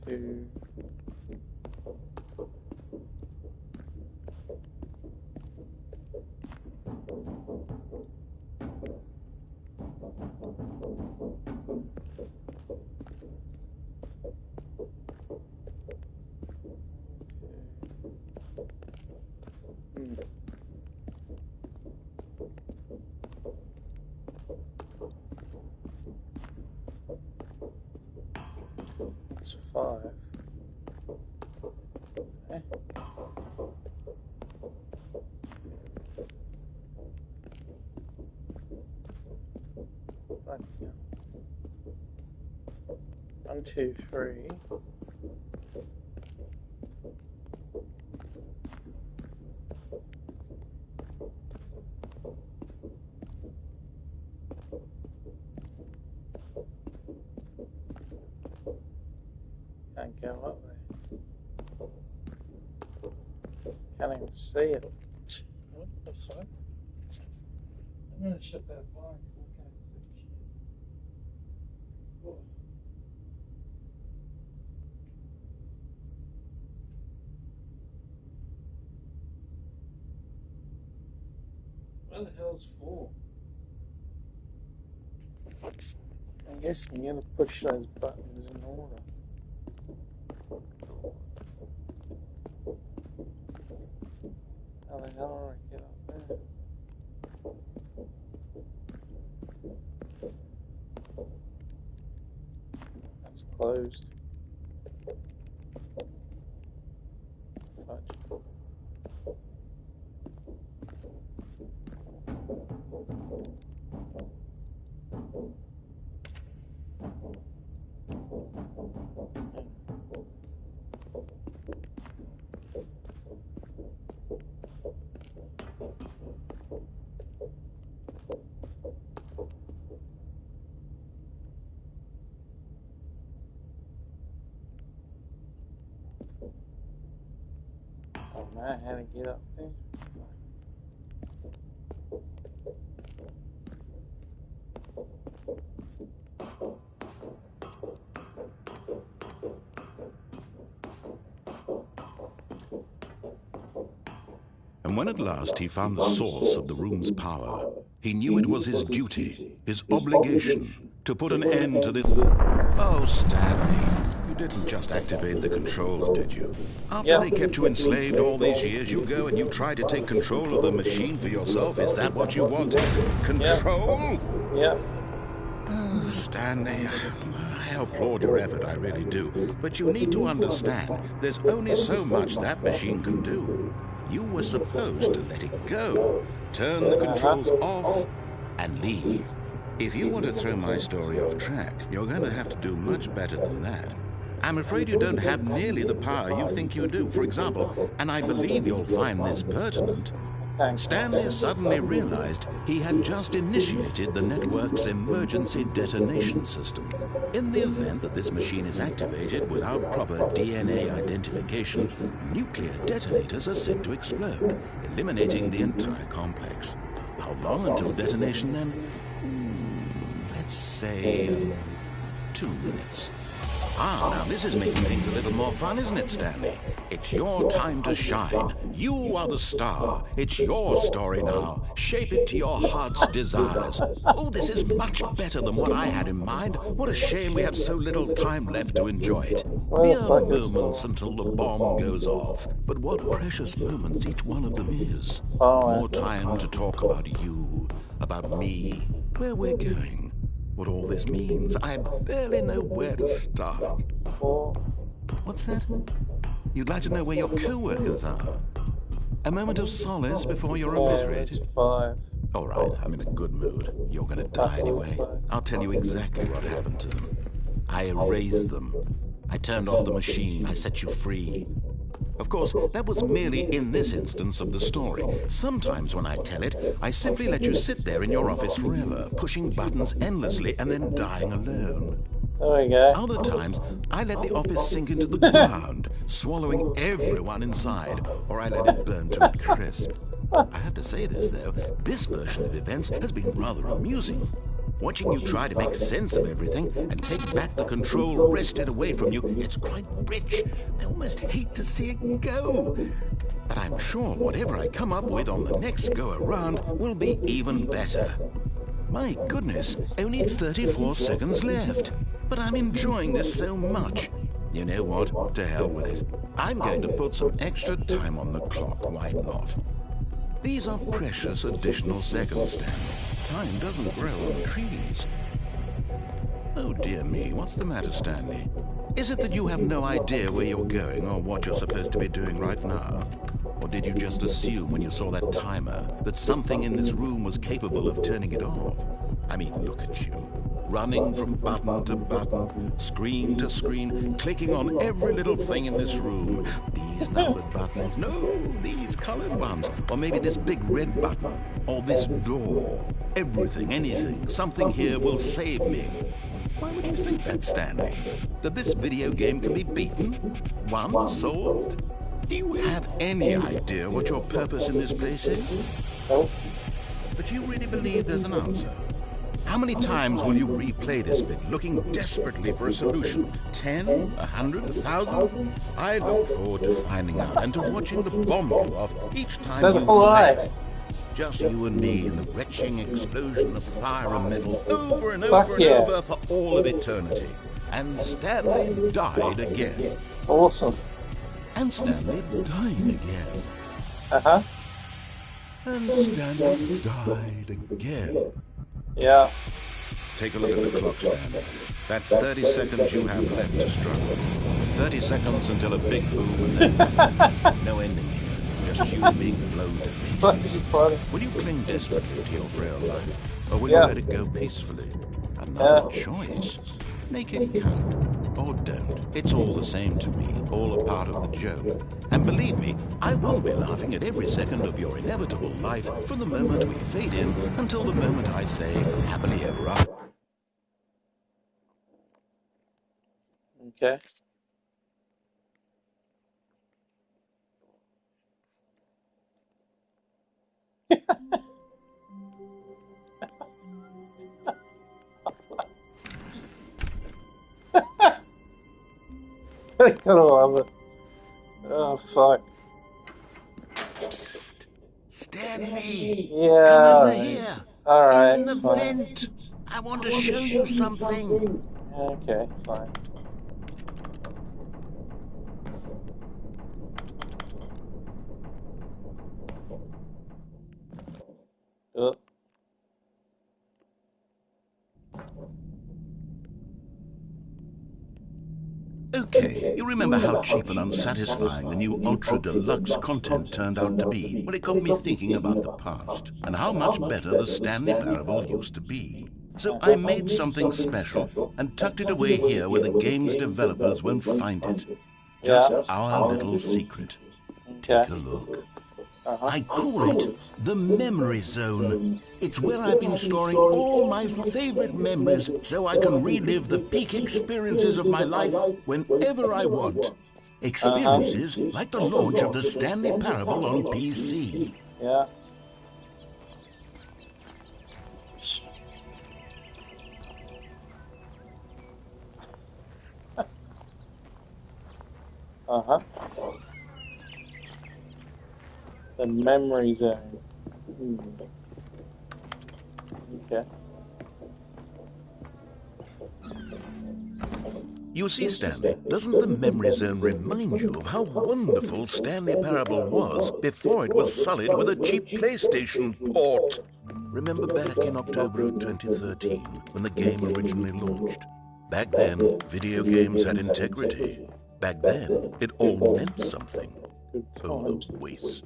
2. It's 5. Okay. Bloody hell. 1, 2, 3. Can't go up there. Can't even see it. What the fuck? I'm gonna shut that blind because I can't see shit. Whoa. Where the hell's 4? I guess I'm gonna push those buttons in order. How the hell do I get up there? That's closed. Fudge. Oh man, how to get up there? And when at last he found the source of the room's power, he knew it was his duty, his obligation, to put an end to this... Oh, Stanley, you didn't just activate the controls, did you? After they kept you enslaved all these years, you go and you try to take control of the machine for yourself? Is that what you wanted? Control? Yeah. Oh, Stanley, I applaud your effort, I really do. But you need to understand, there's only so much that machine can do. You were supposed to let it go, turn the controls off, and leave. If you want to throw my story off track, you're going to have to do much better than that. I'm afraid you don't have nearly the power you think you do. For example, and I believe you'll find this pertinent, Stanley suddenly realized he had just initiated the network's emergency detonation system. In the event that this machine is activated without proper DNA identification, nuclear detonators are said to explode, eliminating the entire complex. How long until detonation then? Let's say 2 minutes. Ah, now this is making things a little more fun, isn't it, Stanley? It's your time to shine. You are the star. It's your story now. Shape it to your heart's desires. Oh, this is much better than what I had in mind. What a shame we have so little time left to enjoy it. Mere moments until the bomb goes off. But what precious moments each one of them is. More time to talk about you, about me, where we're going. What all this means, I barely know where to start. What's that? You'd like to know where your co-workers are? A moment of solace before you're obliterated? All right, I'm in a good mood. You're gonna die anyway. I'll tell you exactly what happened to them. I erased them. I turned off the machine. I set you free. Of course, that was merely in this instance of the story. Sometimes when I tell it, I simply let you sit there in your office forever, pushing buttons endlessly and then dying alone. There we go. Other times, I let the office sink into the ground, swallowing everyone inside, or I let it burn to a crisp. I have to say this, though, this version of events has been rather amusing. Watching you try to make sense of everything and take back the control wrested away from you, it's quite rich. I almost hate to see it go. But I'm sure whatever I come up with on the next go-around will be even better. My goodness, only 34 seconds left. But I'm enjoying this so much. You know what? To hell with it. I'm going to put some extra time on the clock. Why not? These are precious additional seconds, Stanley. Time doesn't grow on trees. Oh dear me, what's the matter, Stanley? Is it that you have no idea where you're going or what you're supposed to be doing right now? Or did you just assume when you saw that timer that something in this room was capable of turning it off? I mean, look at you. Running from button to button, screen to screen, clicking on every little thing in this room. These numbered buttons, no, these colored ones, or maybe this big red button, or this door. Everything, anything, something here will save me. Why would you think that, Stanley? That this video game can be beaten? Won? Solved? Do you have any idea what your purpose in this place is? But you really believe there's an answer? How many times will you replay this bit, looking desperately for a solution? 10? 100? 1,000? I look forward to finding out and to watching the bomb go off each time you fail. Just you and me in the retching explosion of fire and metal over and Fuck over and yeah. over for all of eternity. And Stanley died again. Awesome. And Stanley died again. Uh-huh. And Stanley died again. Yeah. Take a look at the clock, Stanley. That's 30 seconds you have left to struggle. 30 seconds until a big boom and then nothing. No ending here. Just you being blown to pieces. Funny. Will you cling desperately to your frail life? Or will Yeah. you let it go peacefully? Another choice. Make it count. Or don't. It's all the same to me. All a part of the joke. And believe me, I will be laughing at every second of your inevitable life from the moment we fade in until the moment I say, happily ever after. Okay. I gotta love it. Oh, fuck. Psst. Stanley! Yeah. Come over here! Alright, In the fine. vent! I want to show you something! Okay, fine. Oh. Okay, you remember how cheap and unsatisfying the new Ultra Deluxe content turned out to be? Well, it got me thinking about the past, and how much better the Stanley Parable used to be. So I made something special, and tucked it away here where the game's developers won't find it. Just our little secret. Take a look. I call it the Memory Zone. It's where I've been storing all my favorite memories so I can relive the peak experiences of my life whenever I want. Experiences like the launch of the Stanley Parable on PC. Yeah. Uh-huh. The memory zone. Okay. You see, Stanley, doesn't the Memory Zone remind you of how wonderful Stanley Parable was before it was sullied with a cheap PlayStation port? Remember back in October of 2013, when the game originally launched? Back then, video games had integrity. Back then, it all meant something. Oh, the waste.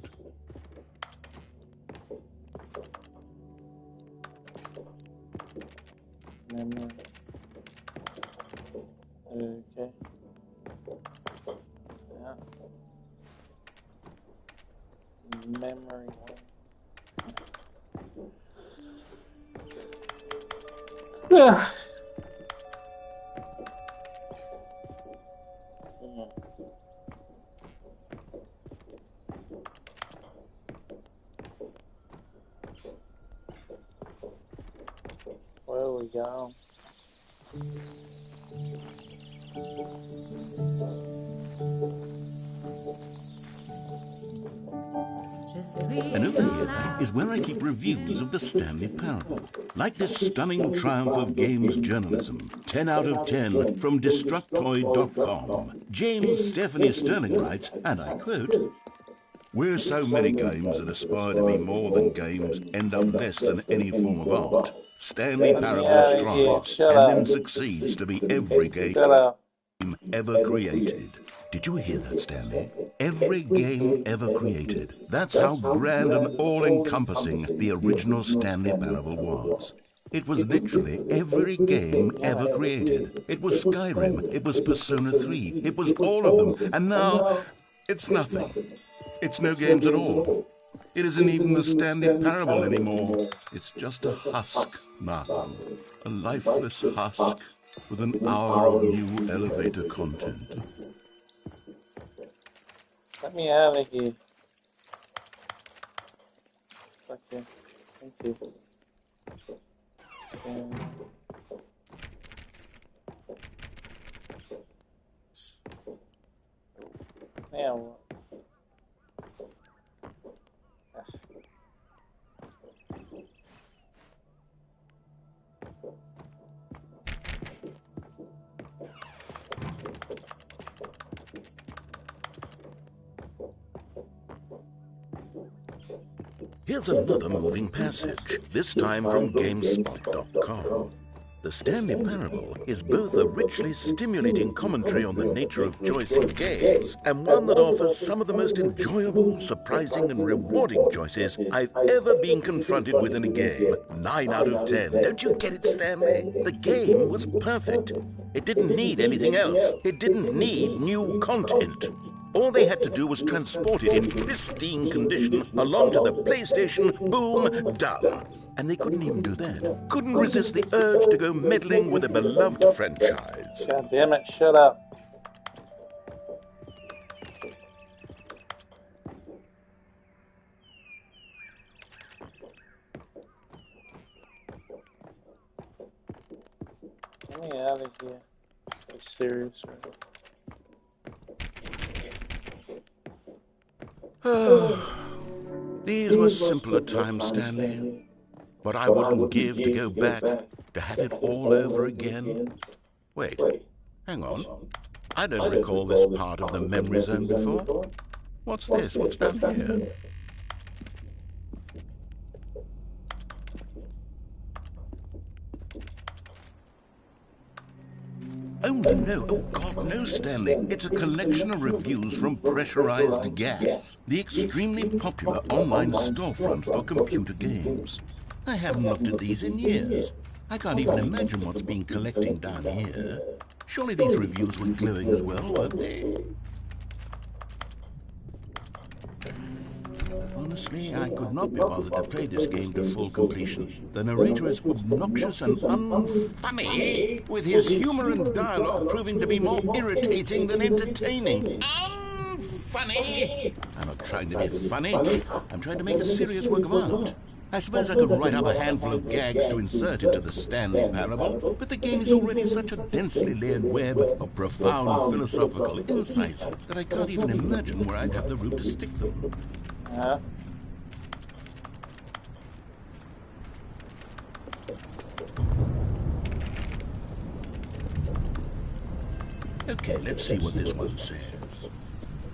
Memory. Okay. Yeah. Memory one. Yeah. Where we go? And over here is where I keep reviews of the Stanley Parable. Like this stunning triumph of games journalism, 10 out of 10 from Destructoid.com. James Stephanie Sterling writes, and I quote, "Where so many games that aspire to be more than games end up less than any form of art, Stanley Parable strives and then succeeds to be every game ever created." Did you hear that, Stanley? Every game ever created. That's how grand and all-encompassing the original Stanley Parable was. It was literally every game ever created. It was Skyrim, it was Persona 3, it was all of them, and now it's nothing. It's no games at all. It isn't even the Stanley Parable anymore. It's just a husk now. A lifeless husk with an hour of new elevator content. Let me out of here. Okay. Thank you. Now what? Here's another moving passage, this time from GameSpot.com. The Stanley Parable is both a richly stimulating commentary on the nature of choice in games and one that offers some of the most enjoyable, surprising, and rewarding choices I've ever been confronted with in a game. 9 out of 10. Don't you get it, Stanley? The game was perfect. It didn't need anything else. It didn't need new content. All they had to do was transport it in pristine condition along to the PlayStation, boom, done. And they couldn't even do that. Couldn't resist the urge to go meddling with a beloved franchise. God damn it, shut up. Get me out of here. Are you serious? These were simpler times, Stanley. What I wouldn't give to go back, to have it all over again. Wait, hang on. I don't recall this part of the memory zone before. What's this? What's down here? Oh no, oh God, no, Stanley. It's a collection of reviews from Pressurized Gas, the extremely popular online storefront for computer games. I haven't looked at these in years. I can't even imagine what's been collecting down here. Surely these reviews were glowing as well, weren't they? Honestly, I could not be bothered to play this game to full completion. The narrator is obnoxious and unfunny, with his humor and dialogue proving to be more irritating than entertaining. Unfunny! I'm not trying to be funny. I'm trying to make a serious work of art. I suppose I could write up a handful of gags to insert into the Stanley Parable, but the game is already such a densely layered web of profound philosophical insights that I can't even imagine where I'd have the room to stick them. Okay, let's see what this one says.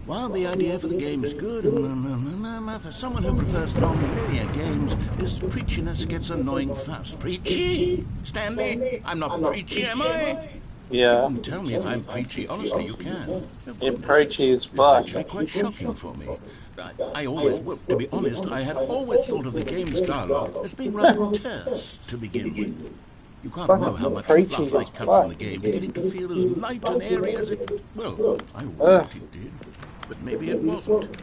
While the idea for the game is good, for someone who prefers non-linear games, this preachiness gets annoying fast. Preachy? Stanley? I'm not preachy, am I? Yeah. You can tell me if I'm preachy. Honestly, you can. You're preachy as fuck. It's actually quite shocking for me. I always, well, to be honest, I had always thought of the game's dialogue as being rather terse to begin with. You can't know how much fluff I cut from the game to get it to feel as light and airy as it... Well, I always thought it did, but maybe it wasn't.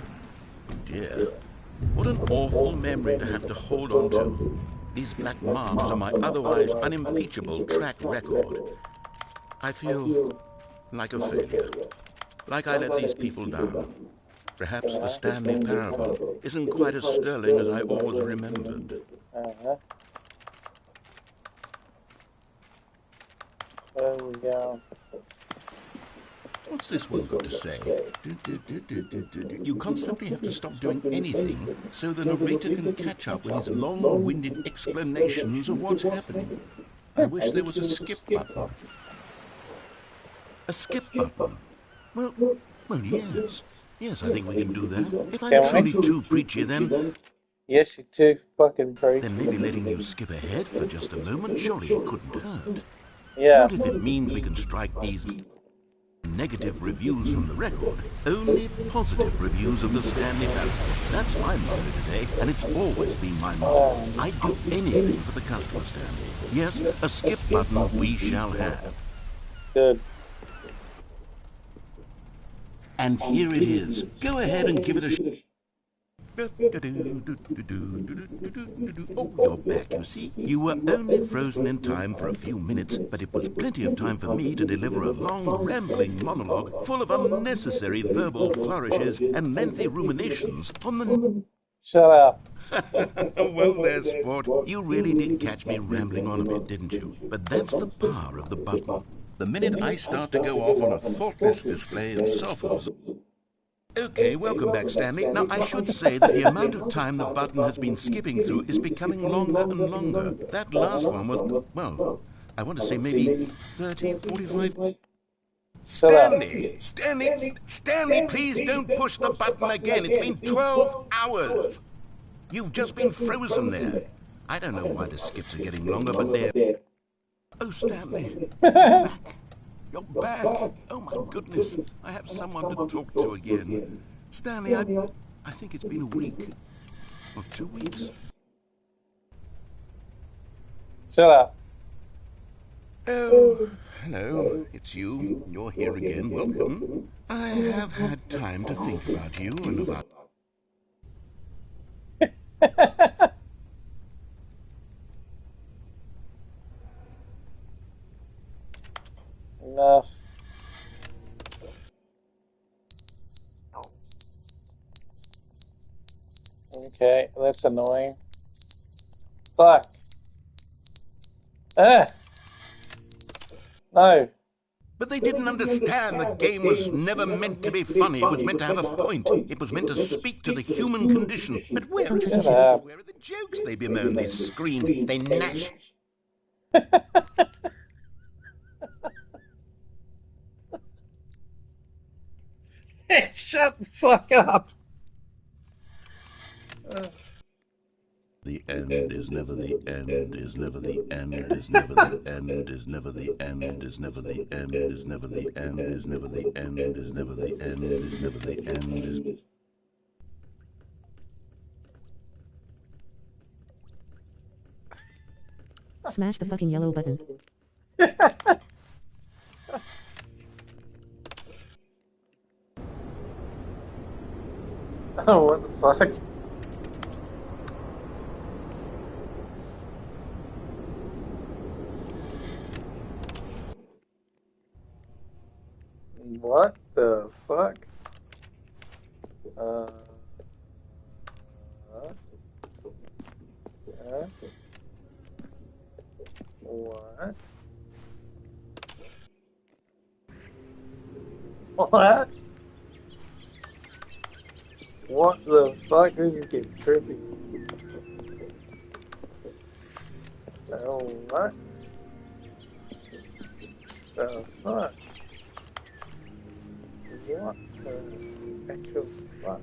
Oh dear, what an awful memory to have to hold on to. These black marks on my otherwise unimpeachable track record. I feel like a failure, like I let these people down. Perhaps the Stanley Parable isn't quite as sterling as I always remembered. There we go. What's this one got to say? You constantly have to stop doing anything so the narrator can catch up with his long-winded explanations of what's happening. I wish there was a skip button. A skip button? Well, yes. Yes, I think we can do that. If I'm truly too preachy, then... Yes, you're too fucking preachy. Then maybe letting you skip ahead for just a moment, surely it couldn't hurt. Yeah. What if it means we can strike these negative reviews from the record? Only positive reviews of the Stanley Parable. That's my motto today, and it's always been my motto. I'd do anything for the customer, Stanley. Yes, a skip button we shall have. Good. And here it is. Go ahead and give it a Oh, you're back, you see. You were only frozen in time for a few minutes, but it was plenty of time for me to deliver a long, rambling monologue full of unnecessary verbal flourishes and lengthy ruminations on the... Shut up. Well there, sport. You really did catch me rambling on a bit, didn't you? But that's the power of the button. The minute I start to go off on a thoughtless display of self-absorption... Okay, welcome back, Stanley. Now, I should say that the amount of time the button has been skipping through is becoming longer and longer. That last one was, well, I want to say maybe 30, 45... Stanley, please don't push the button again. It's been 12 hours. You've just been frozen there. I don't know why the skips are getting longer, but they're... Oh, Stanley. You're back. You're back. Oh, my goodness. I have someone to talk to again. Stanley, I think it's been a week. Or 2 weeks. Shut up. Oh, hello. It's you. You're here again. Welcome. I have had time to think about you and about... Enough. Okay, that's annoying. Fuck. Ah! No. But they didn't understand the game was never meant to be funny. It was meant to have a point. It was meant to speak to the human condition. But where are the Shut jokes? up. Where are the jokes? They bemoan, they scream, they gnash. Shut the fuck up. The end is never the end, is never the end, is never the end, is never the end, is never the end, is never the end, is never the end, is never the end, is never the end, is... Smash the fucking yellow button. Oh, what the fuck? What the fuck? What? What? What the fuck? This is getting trippy. Oh, what? The fuck? What the actual fuck?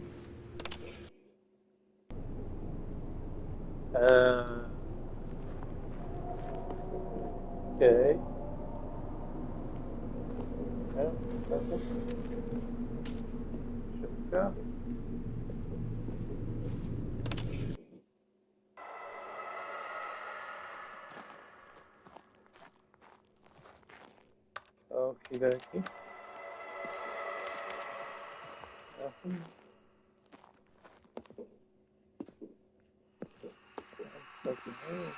Okay. Should go. Okie dokie. Nothing. That's fucking weird.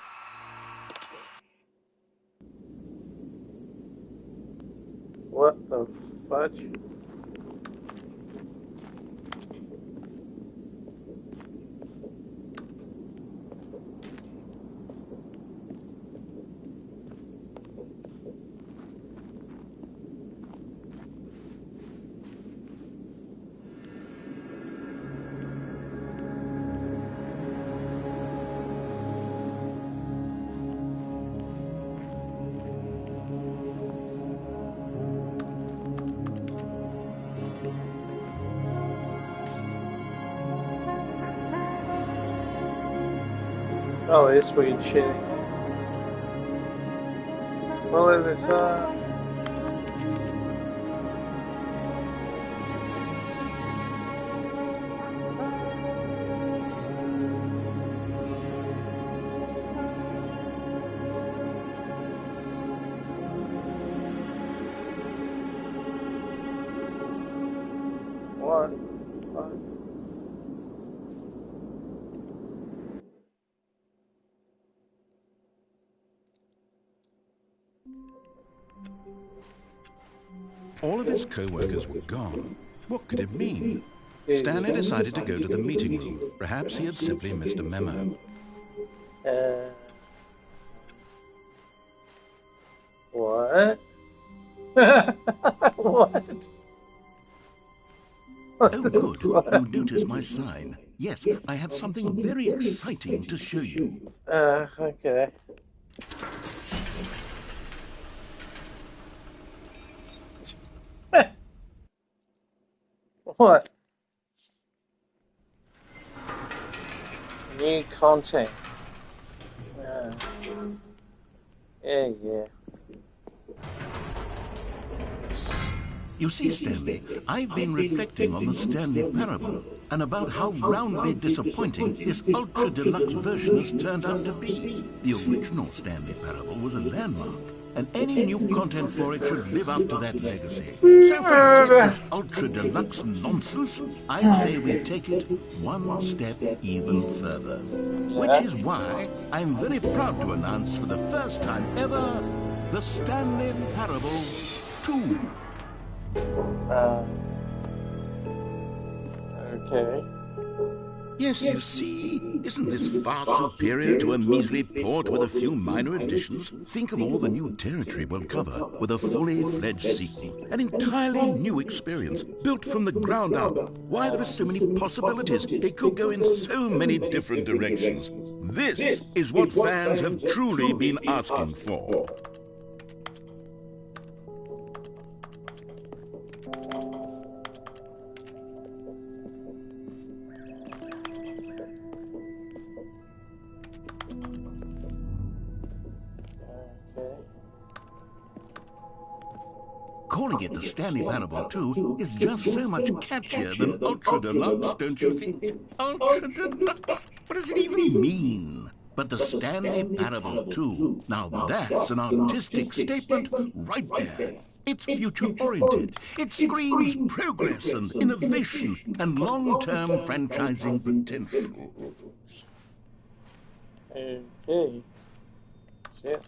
What the fudge? Oh, this weird shit. Let's follow this up. What? What? All of his co-workers were gone. What could it mean? Stanley decided to go to the meeting room. Perhaps he had simply missed a memo. What? What? Oh, good. You noticed my sign. Yes, I have something very exciting to show you. Okay. What? New content. Yeah. You see, Stanley, I've been reflecting on the Stanley Parable and about how roundly disappointing this ultra-deluxe version has turned out to be. The original Stanley Parable was a landmark, and any new content for it should live up to that legacy. So forget this ultra-deluxe nonsense. I'd say we take it one step even further. Which is why I'm very proud to announce for the first time ever, the Stanley Parable 2. Okay. Yes, you see, isn't this far superior to a measly port with a few minor additions? Think of all the new territory we'll cover with a fully fledged sequel. An entirely new experience, built from the ground up. Why, there are so many possibilities. It could go in so many different directions. This is what fans have truly been asking for. Calling it the Stanley Parable 2 is just so much catchier than Ultra Deluxe, don't you think? Ultra Deluxe? What does it even mean? But the Stanley Parable 2, now that's an artistic statement right there. It's future-oriented. It screams progress and innovation and long-term franchising potential. Okay. Shit.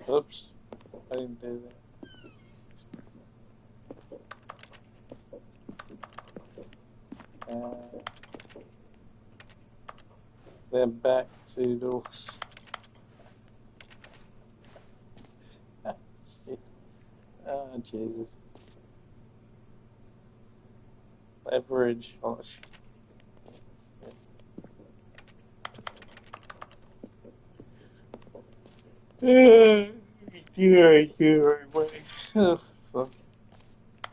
Oops. I didn't do that. They're back to those. Shit. Oh, Jesus. Leverage. Oh, oh, fuck.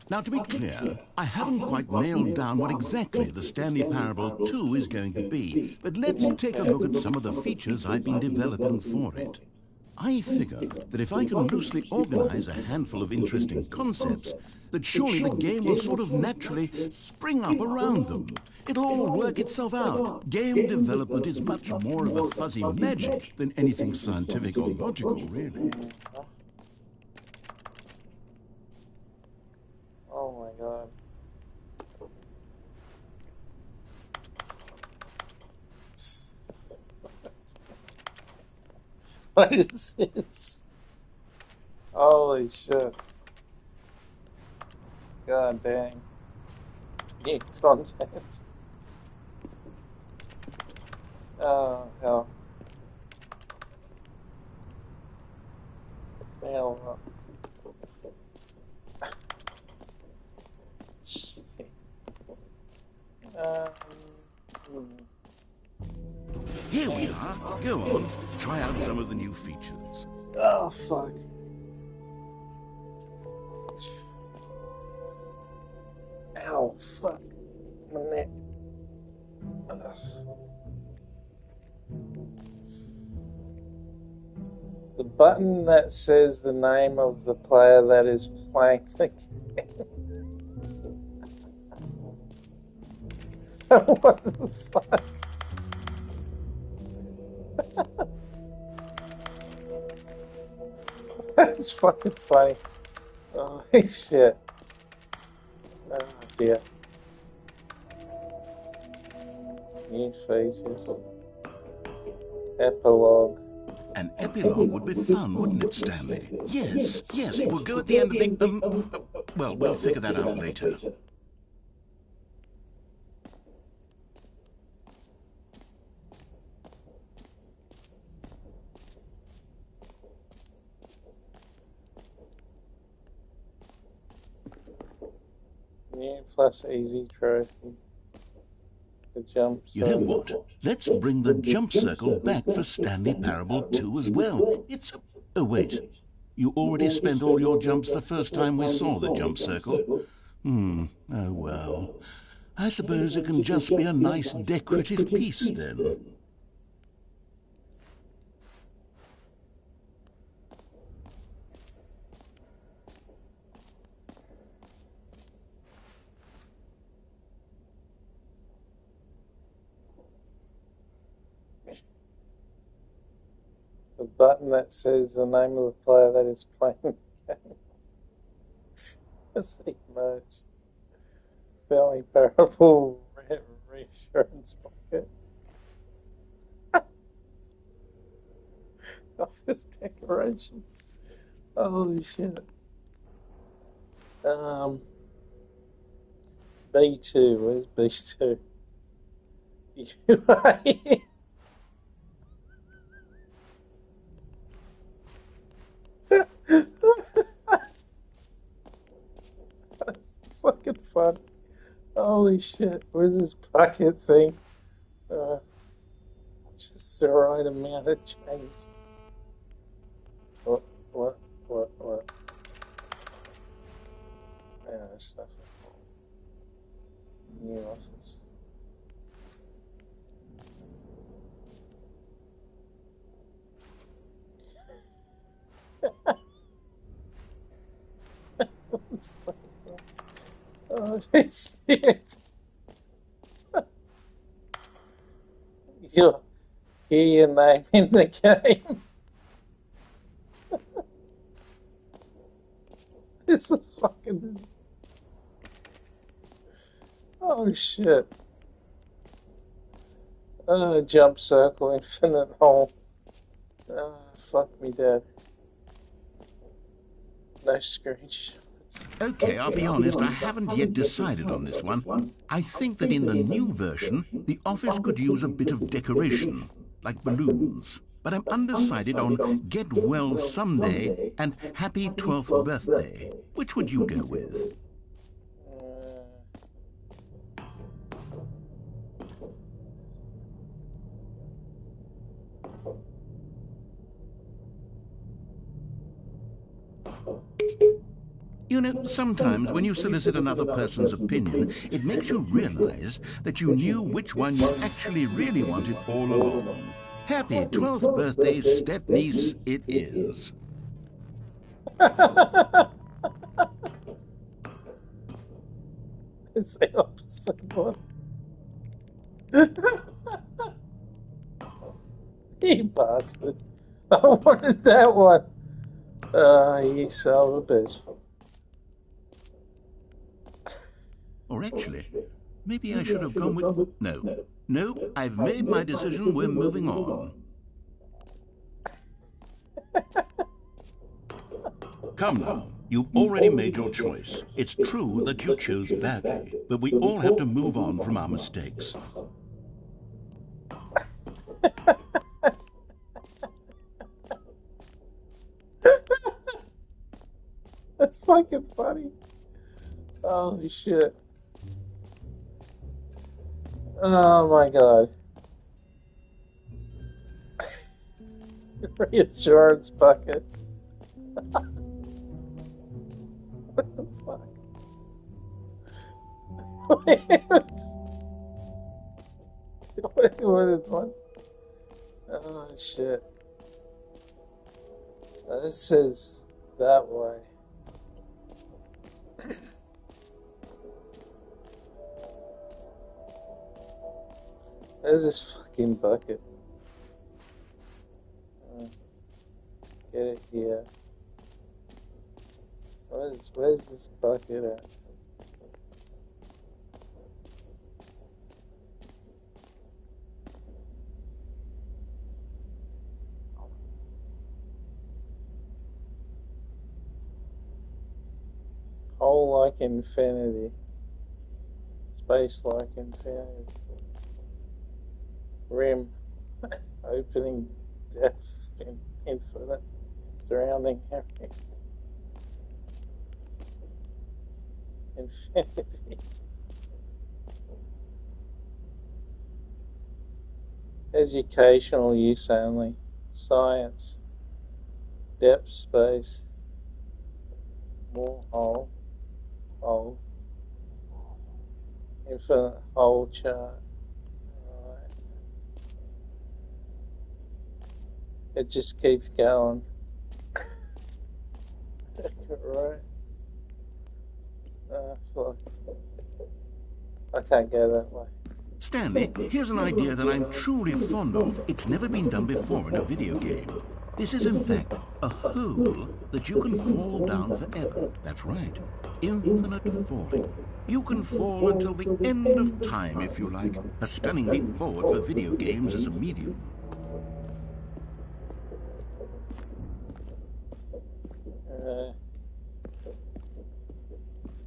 Now, to be clear, I haven't quite nailed down what exactly the Stanley Parable 2 is going to be, but let's take a look at some of the features I've been developing for it. I figure that if I can loosely organize a handful of interesting concepts, that surely the game will sort of naturally spring up around them. It'll all work itself out. Game development is much more of a fuzzy magic than anything scientific or logical, really. Oh my god. What is this? Holy shit. God dang. New content. Oh, hell. Hell. Shit. Here we are. Go on. Try out some of the new features. Oh, fuck. Ow, fuck. My neck. Ugh. The button that says the name of the player that is playing the game. What the fuck? That's fucking funny. Oh, shit. Oh, dear. New features. Epilogue. An epilogue would be fun, wouldn't it, Stanley? Yes, we'll go at the end of the... well, we'll figure that out later. New plus easy trophy. The jump You know circle. what? Let's bring the jump circle back for Stanley Parable 2 as well. It's a... Oh, wait. You already spent all your jumps the first time we saw the jump circle? Oh well. I suppose it can just be a nice decorative piece then. The button that says the name of the player that is playing the game. That's much. Stanley Parable reassurance bucket. Office decoration. Holy shit. B2, where's B2? That's fucking fun. Holy shit, where's this bucket thing? Just the right amount of change. What? Yeah, stuff. New office. Oh shit! You hear your name in the game. This is fucking. Oh shit! Jump circle, infinite hole. Fuck me dead. No screech. Okay, I'll be honest, I haven't yet decided on this one. I think that in the new version, the office could use a bit of decoration, like balloons. But I'm undecided on Get Well Someday and Happy 12th Birthday. Which would you go with? You know, sometimes when you solicit another person's opinion, it makes you realize that you knew which one you actually really wanted all along. Happy 12th birthday, step-niece, it is. It's the opposite one. You bastard. I wanted that one. You son of a bitch. Or actually, maybe I should have gone with... No, I've made my decision, we're moving on. Come now, you've already made your choice. It's true that you chose badly, but we all have to move on from our mistakes. That's fucking funny. Holy shit. Oh my god. Reassurance bucket. What the fuck? What is one? Oh shit. This is that way. Where's this fucking bucket? Get it here. Where's this bucket at? Hole like infinity. Space like infinity. Rim. Opening depth in infinite. Surrounding area. Infinity. Educational use only. Science. Depth space. More hole. Hole. Infinite hole chart. Right. It just keeps going. Right. Fuck. I can't go that way. Stanley, here's an idea that I'm truly fond of. It's never been done before in a video game. This is, in fact, a hole that you can fall down forever. That's right. Infinite falling. You can fall until the end of time, if you like. A stunning leap forward for video games as a medium.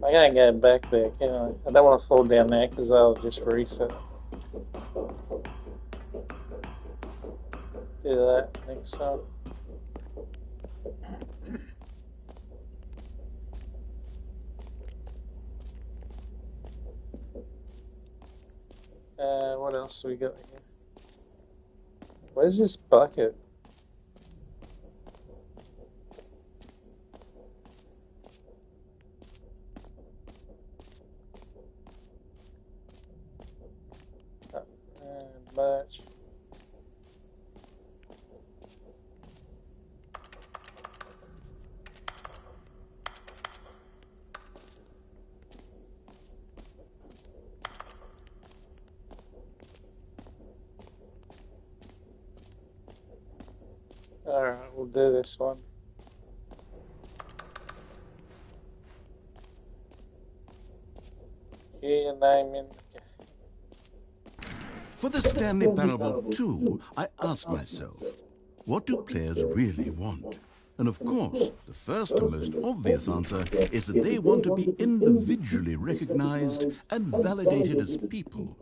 I can't go back there, can I? I don't want to fall down there because I'll just reset. Do that next time. What else we got here? Where's this bucket? Much. Alright, we'll do this one. Hear your name in. For the Stanley Parable 2, I asked myself, what do players really want? And of course, the first and most obvious answer is that they want to be individually recognized and validated as people.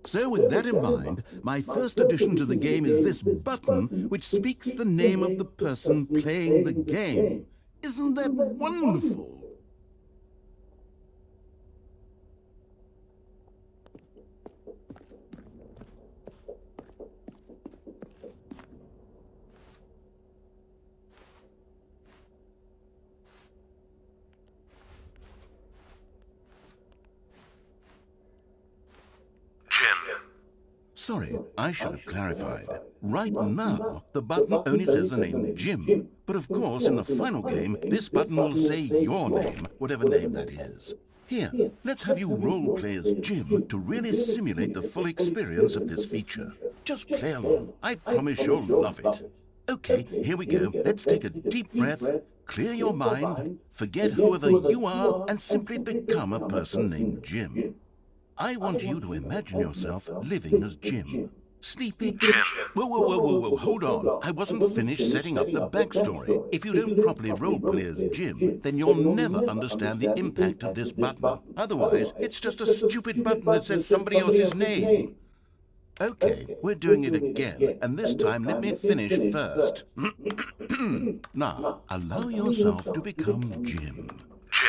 So with that in mind, my first addition to the game is this button which speaks the name of the person playing the game. Isn't that wonderful? Sorry, I should have clarified. Right now, the button only says the name Jim. But of course, in the final game, this button will say your name, whatever name that is. Here, let's have you role-play as Jim to really simulate the full experience of this feature. Just play along. I promise you'll love it. Okay, here we go. Let's take a deep breath, clear your mind, forget whoever you are, and simply become a person named Jim. I want you to imagine yourself living as Jim. Sleepy Jim. Whoa, hold on. I wasn't finished setting up the backstory. If you don't properly roleplay as Jim, then you'll never understand the impact of this button. Otherwise, it's just a stupid button that says somebody else's name. Okay, we're doing it again, and this time let me finish first. Now, allow yourself to become Jim.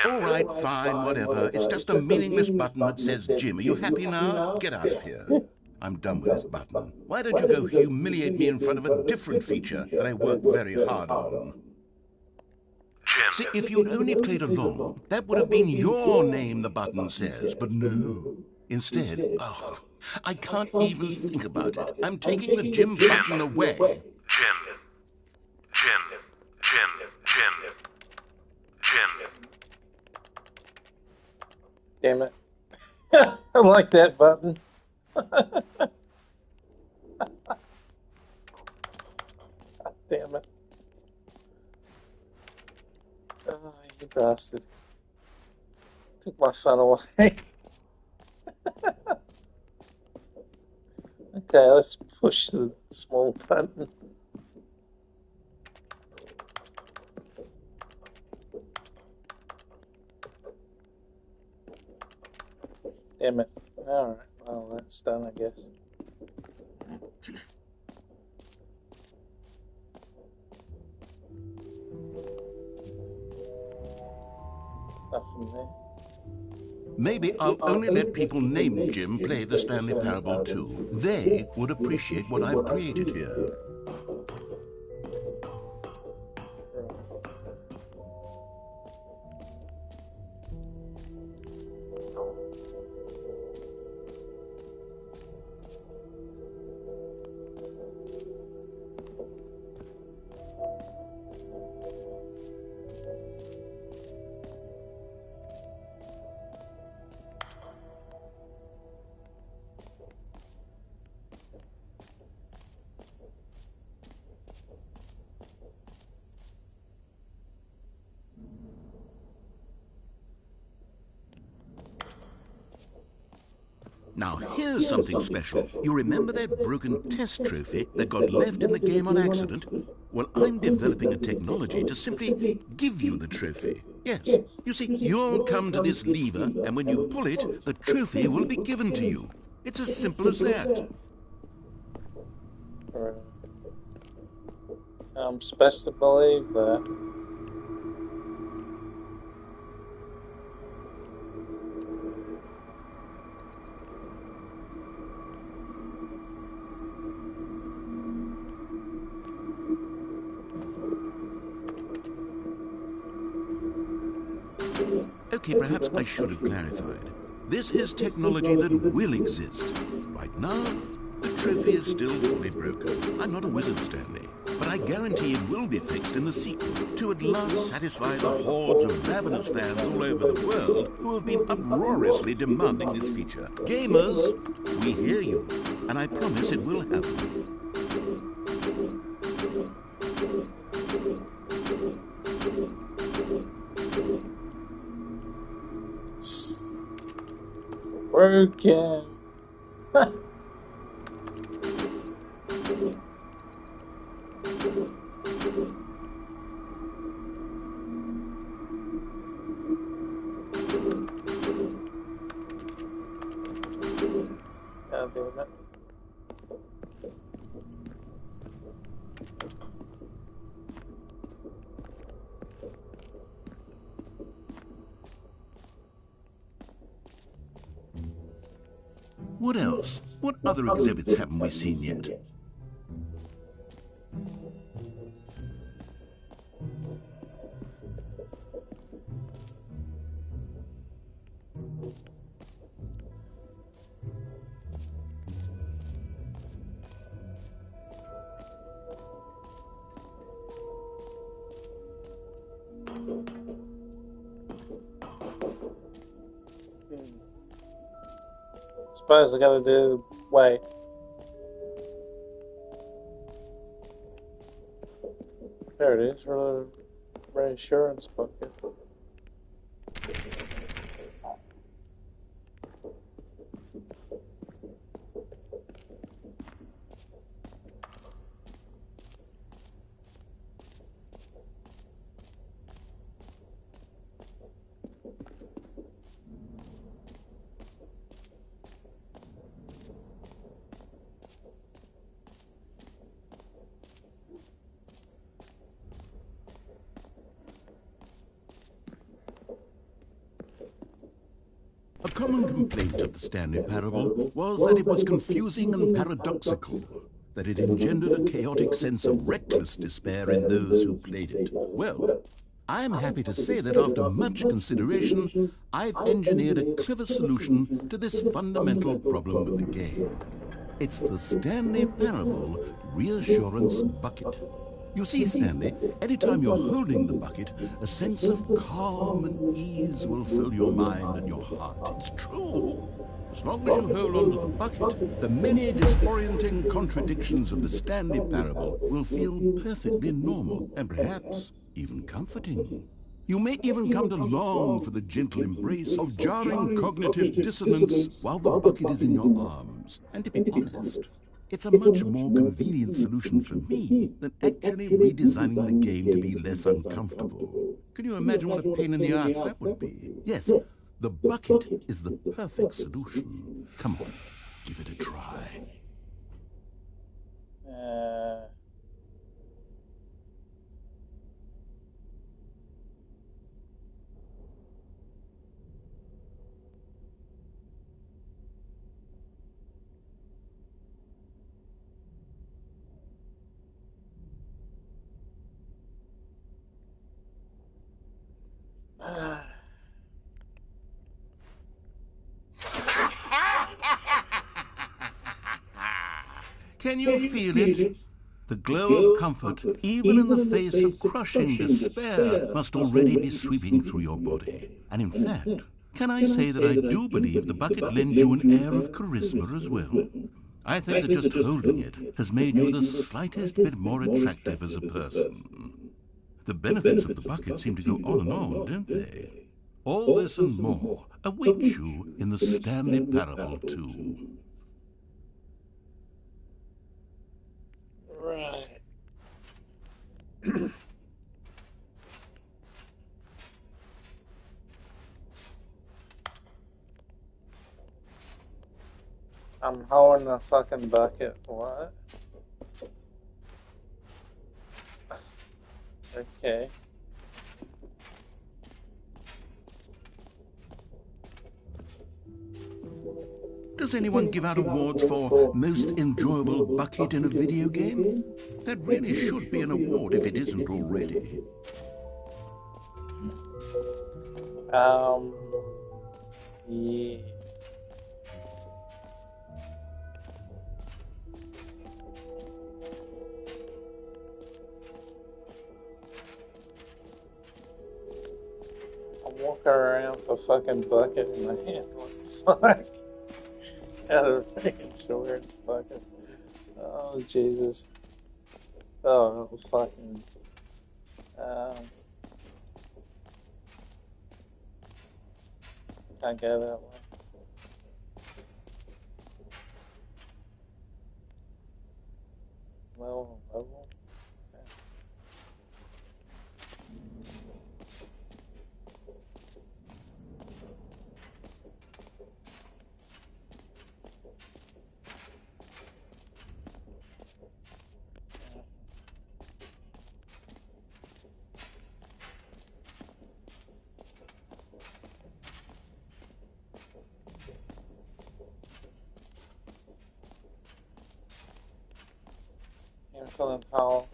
All right, fine, whatever. It's just a meaningless button that says Jim. Are you happy now? Get out of here. I'm done with this button. Why don't you go humiliate me in front of a different feature that I worked very hard on? Jim. See, if you'd only played along, that would have been your name, the button says. But no. Instead, I can't even think about it. I'm taking the Jim button away. Jim. Damn it. I like that button. Damn it. Oh, you bastard. Took my fun away. Okay, let's push the small button. Damn it. Alright, well, that's done, I guess. Nothing there. Maybe I'll only let people named Jim play the Stanley Parable too. They would appreciate what I've created here. Now, here's something special. You remember that broken test trophy that got left in the game on accident? Well, I'm developing a technology to simply give you the trophy. Yes, you see, you'll come to this lever, and when you pull it, the trophy will be given to you. It's as simple as that. I'm supposed to believe that. Okay, perhaps I should have clarified. This is technology that will exist. Right now, the trophy is still fully broken. I'm not a wizard, Stanley, but I guarantee it will be fixed in the sequel to at last satisfy the hordes of ravenous fans all over the world who have been uproariously demanding this feature. Gamers, we hear you, and I promise it will happen. Broken. Can't do that. What else? What other exhibits haven't we seen yet? Suppose I gotta do. Wait. There it is, for the reassurance bucket. A common complaint of the Stanley Parable was that it was confusing and paradoxical, that it engendered a chaotic sense of reckless despair in those who played it. Well, I'm happy to say that after much consideration, I've engineered a clever solution to this fundamental problem of the game. It's the Stanley Parable Reassurance Bucket. You see, Stanley, anytime you're holding the bucket, a sense of calm and ease will fill your mind and your heart. It's true. As long as you hold on to the bucket, the many disorienting contradictions of the Stanley Parable will feel perfectly normal and perhaps even comforting. You may even come to long for the gentle embrace of jarring cognitive dissonance while the bucket is in your arms. And to be honest, it's a much more convenient solution for me than actually redesigning the game to be less uncomfortable. Can you imagine what a pain in the ass that would be? Yes, the bucket is the perfect solution. Come on, give it a try. Can you feel it? The glow of comfort, even in the face of crushing despair, must already be sweeping through your body. And in fact, can I say that I do believe the bucket lends you an air of charisma as well? I think that just holding it has made you the slightest bit more attractive as a person. The benefits of the bucket seem to go on and on, don't they? All this and more awaits you in the Stanley Parable 2. Right. I'm holding a fucking bucket. What? Okay. Does anyone give out awards for most enjoyable bucket in a video game? That really should be an award if it isn't already. Yeah. I'm walking around with a fucking bucket in my hand. What the fuck? Out of freaking shorts, bucket. Oh, Jesus. Oh, fucking. Can't go that way. Level. Okay. I'm feeling tall.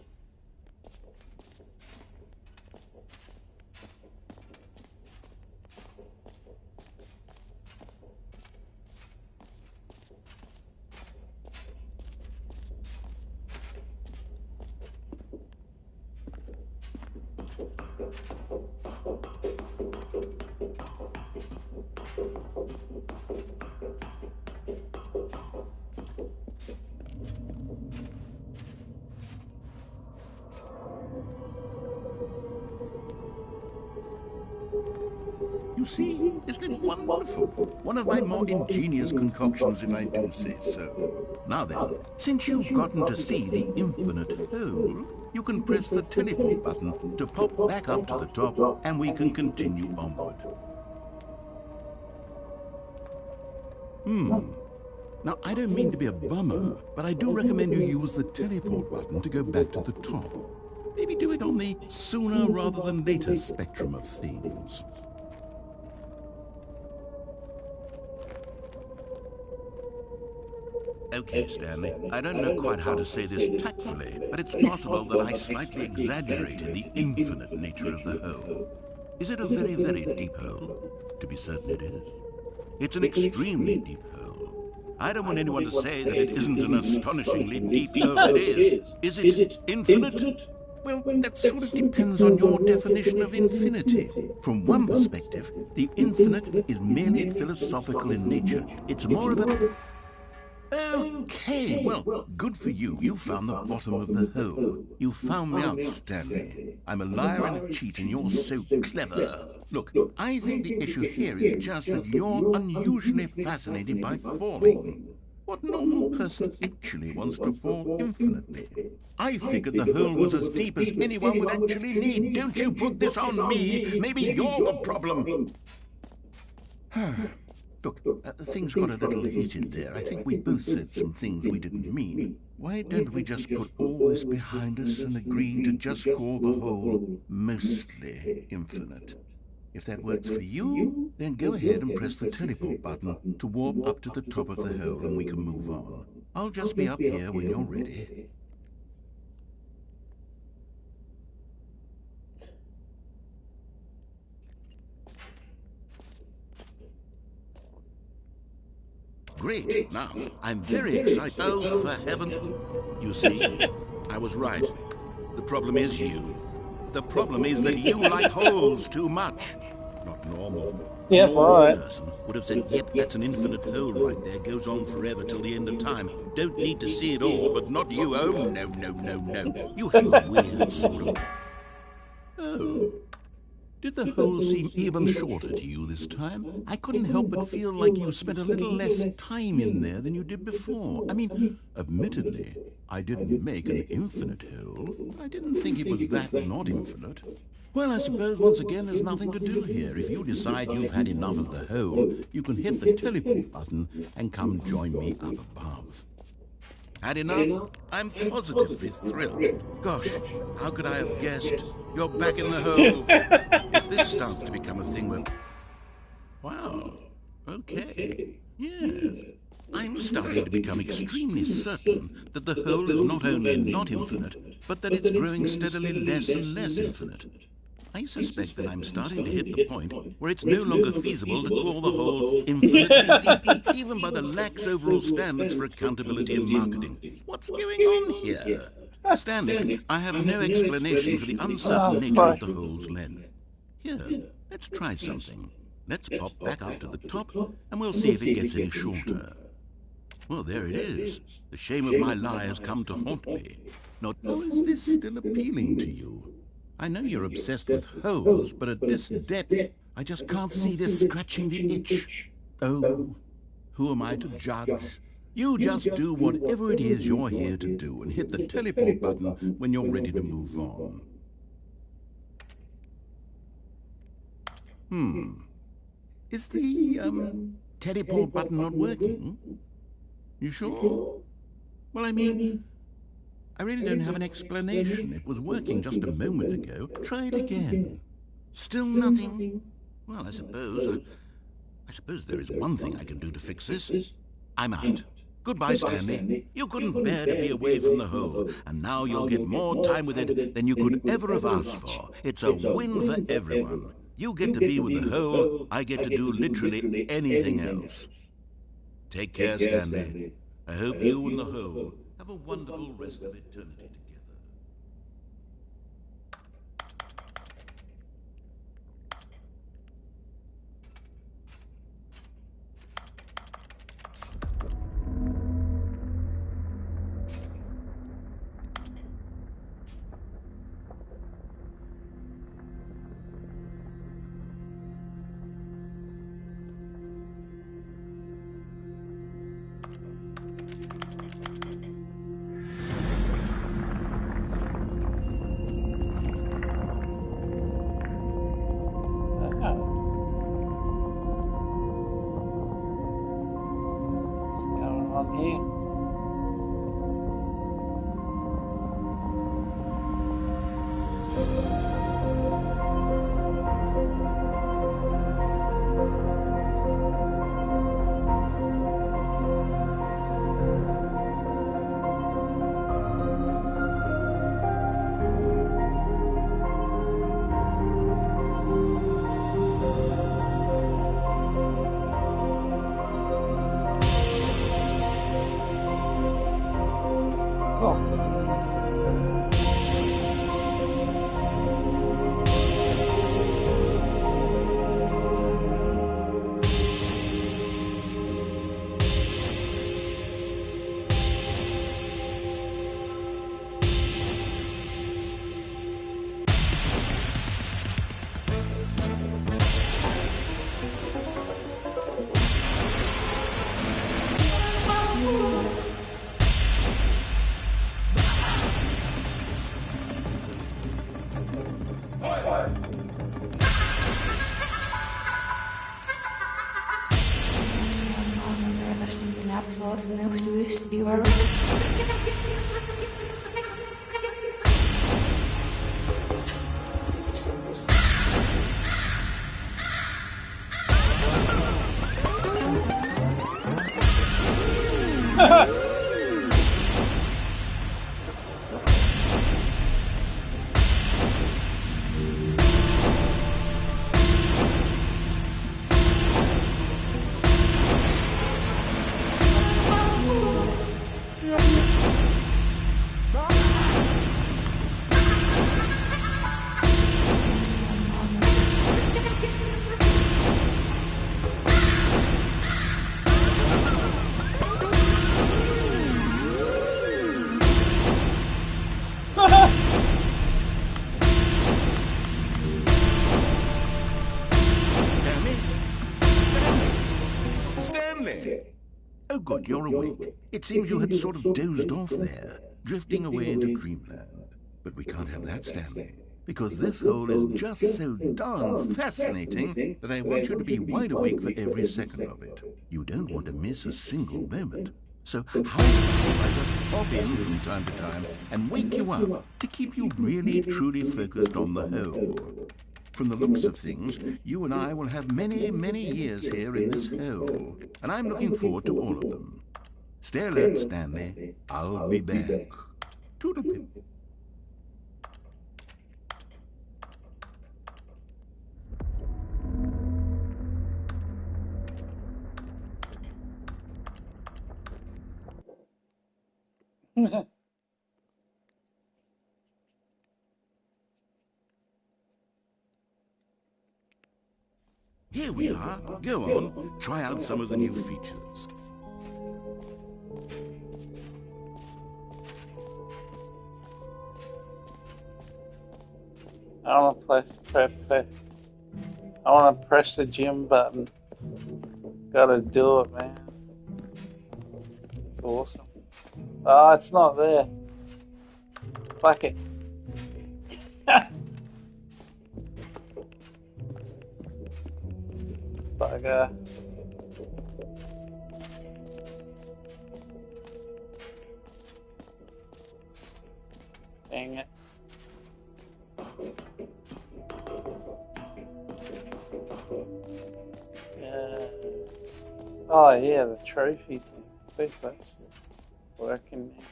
You see, isn't it wonderful? One of my more ingenious concoctions, if I do say so. Now then, since you've gotten to see the infinite hole, you can press the teleport button to pop back up to the top, and we can continue onward. Now, I don't mean to be a bummer, but I do recommend you use the teleport button to go back to the top. Maybe do it on the sooner rather than later spectrum of things. Okay, Stanley, I don't know quite how to say this tactfully, but it's possible that I slightly exaggerated the infinite nature of the hole. Is it a very, very deep hole? To be certain it is. It's an extremely deep hole. I don't want anyone to say that it isn't an astonishingly deep hole. It is. Is it infinite? Well, that sort of depends on your definition of infinity. From one perspective, the infinite is merely philosophical in nature. It's more of a... Okay, well, good for you. You found the bottom of the hole. You found me out, Stanley. I'm a liar and a cheat, and you're so clever. Look, I think the issue here is just that you're unusually fascinated by falling. What normal person actually wants to fall infinitely? I figured the hole was as deep as anyone would actually need. Don't you put this on me. Maybe you're the problem. Look, things got a little heated there. I think we both said some things we didn't mean. Why don't we just put all this behind us and agree to just call the whole mostly infinite? If that works for you, then go ahead and press the teleport button to warp up to the top of the hole and we can move on. I'll just be up here when you're ready. great. Now, I'm very excited. Oh, for heaven. You see, I was right. The problem is you. The problem is that you like holes too much. Not normal. Yeah, A normal right. person would have said, yep, that's an infinite hole right there. Goes on forever till the end of time. Don't need to see it all, but not you. Oh, no, no, no, no. You have a weird sort of... Oh. Did the hole seem even shorter to you this time? I couldn't help but feel like you spent a little less time in there than you did before. I mean, admittedly, I didn't make an infinite hole. I didn't think it was that not infinite. Well, I suppose once again there's nothing to do here. If you decide you've had enough of the hole, you can hit the teleport button and come join me up above. Had enough? I'm positively thrilled. Gosh, how could I have guessed? You're back in the hole. If this starts to become a thing where... Wow. Okay. Yeah. I'm starting to become extremely certain that the hole is not only not infinite, but that it's growing steadily less and less infinite. I suspect that I'm starting to hit the point where it's no longer feasible to call the hole infinitely deep, even by the lax overall standards for accountability and marketing. What's going on here? Stanley, I have no explanation for the uncertain nature of the hole's length. Here, let's try something. Let's pop back up to the top, and we'll see if it gets any shorter. Well, there it is. The shame of my lie has come to haunt me. Not only is this still appealing to you. I know you're obsessed with holes, but at this depth, I just can't see this scratching the itch. Oh, who am I to judge? You just do whatever it is you're here to do and hit the teleport button when you're ready to move on. Is the, teleport button not working? You sure? Well, I mean... I really don't have an explanation. It was working just a moment ago. Try it again. Still nothing? Well, I suppose there is one thing I can do to fix this. I'm out. Goodbye, Stanley. You couldn't bear to be away from the hole, and now you'll get more time with it than you could ever have asked for. It's a win for everyone. You get to be with the hole, I get to do literally anything else. Take care, Stanley. I hope you and the hole have a wonderful rest of eternity together. good you're awake. It seems you had sort of dozed off there, drifting away into dreamland. But we can't have that, Stanley, because this hole is just so darn fascinating that I want you to be wide awake for every second of it. You don't want to miss a single moment. So how about if I just pop in from time to time and wake you up to keep you really truly focused on the hole? From the looks of things, you and I will have many, many years here in this hole, and I'm looking forward to all of them. Stay alert, Stanley. I'll be back. Toodle-pip. Here we are. Go on, try out some of the new features. I want to I want to press the gym button. Gotta do it, man. It's awesome. Oh, it's not there. Fuck it. Bugger. Dang it. Oh yeah, the trophy thing. I think that's working now.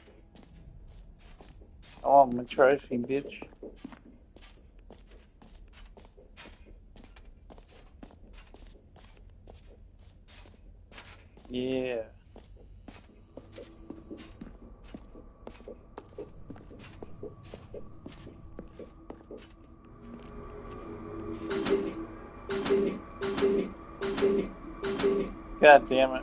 I want my trophy, bitch. Yeah. God damn it.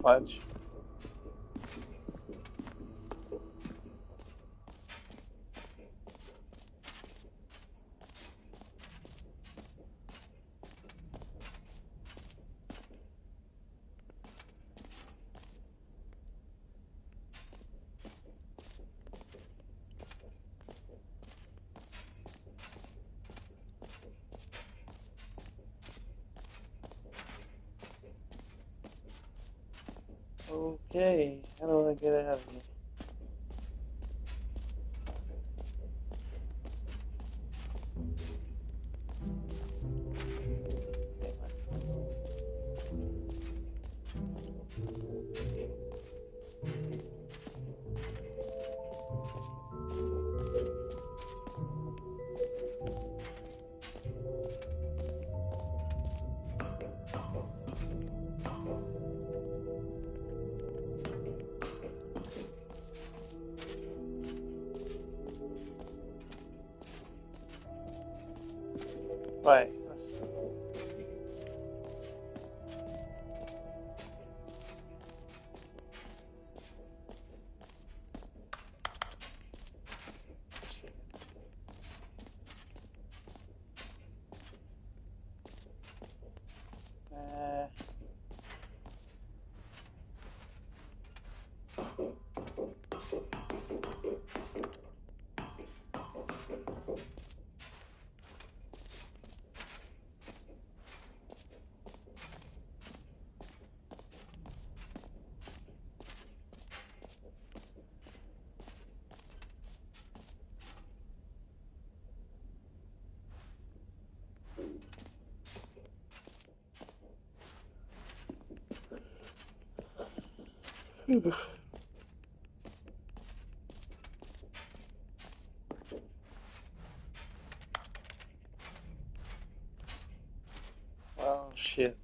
Fudge. Okay, how do I get out of here? Wait. Oh shit.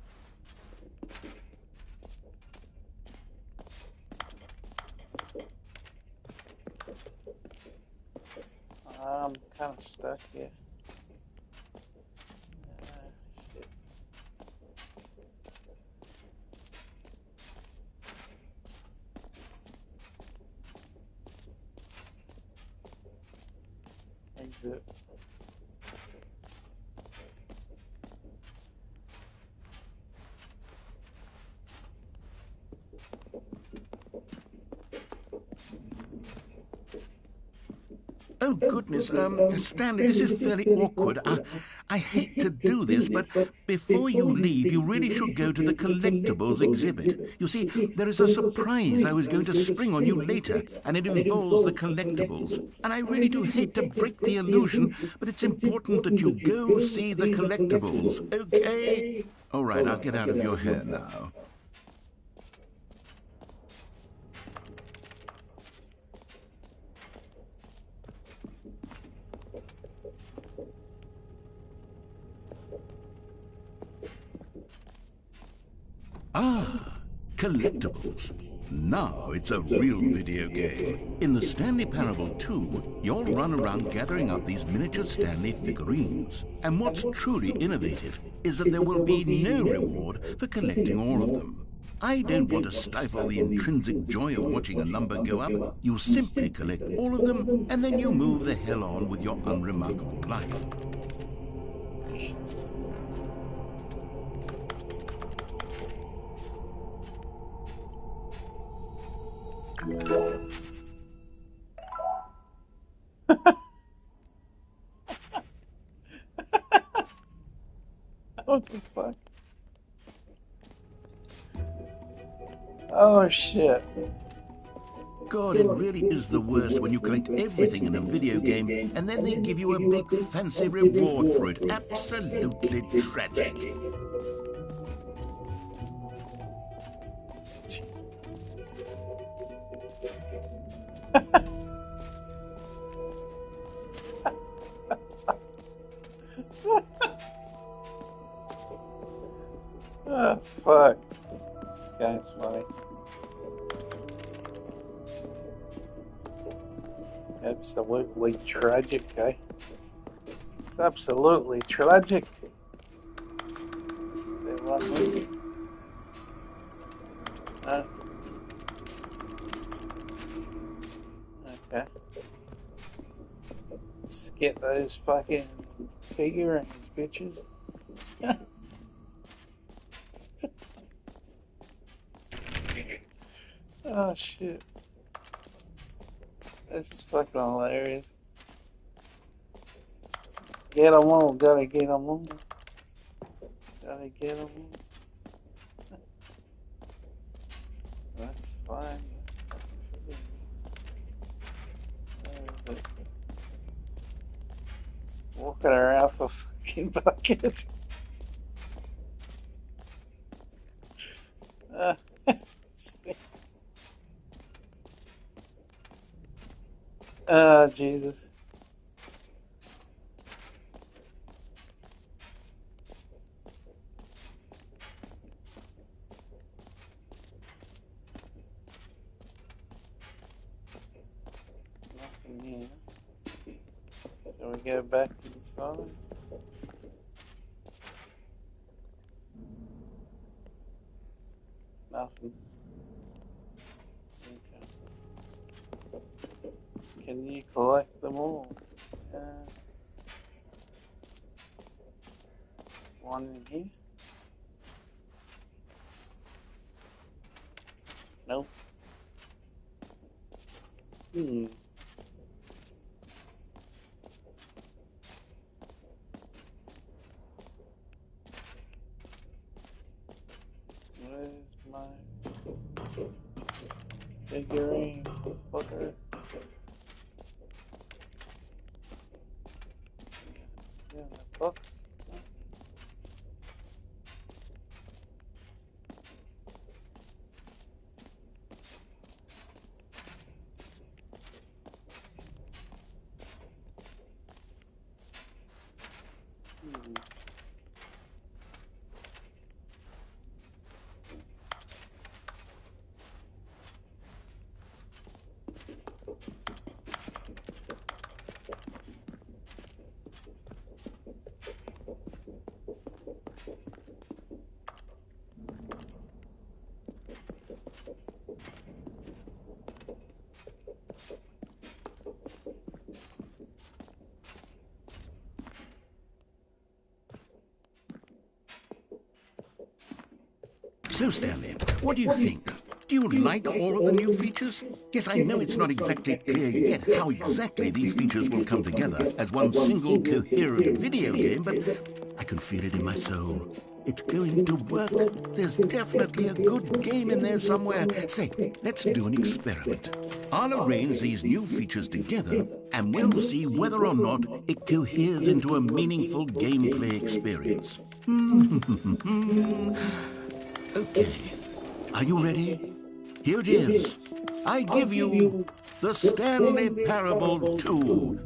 I'm kind of stuck here. Shit. is it? Oh, goodness, Stanley, this is fairly awkward. I hate to do this, but before you leave, you really should go to the collectibles exhibit. You see, there is a surprise I was going to spring on you later, and it involves the collectibles. And I really do hate to break the illusion, but it's important that you go see the collectibles, okay? All right, I'll get out of your hair now. Ah, collectibles. Now it's a real video game. In the Stanley Parable 2, you'll run around gathering up these miniature Stanley figurines. And what's truly innovative is that there will be no reward for collecting all of them. I don't want to stifle the intrinsic joy of watching a number go up. You simply collect all of them, and then you move the hell on with your unremarkable life. What the fuck? Oh shit. God, it really is the worst when you collect everything in a video game and then they give you a big fancy reward for it. Absolutely tragic. Oh fuck. This guy's funny. Absolutely tragic, eh? It's absolutely tragic. They want me. Okay. Let's get those fucking figurines, bitches. Oh shit. This is fucking hilarious. Get them all, gotta get them all. Gotta get them all. That's fine. Where is it? Walking around for fucking buckets. Oh, Jesus. Nothing here. Shall we go back to the side? Nothing. Okay. Can you collect them all? One in here? Nope. Where's my figurine, fucker? Yeah, the box. So, Stanley, what do you think? Do you like all of the new features? Yes, I know it's not exactly clear yet how exactly these features will come together as one single coherent video game, but I can feel it in my soul. It's going to work. There's definitely a good game in there somewhere. Say, let's do an experiment. I'll arrange these new features together, and we'll see whether or not it coheres into a meaningful gameplay experience. Okay. Are you ready? Here it is. I give you the Stanley Parable 2.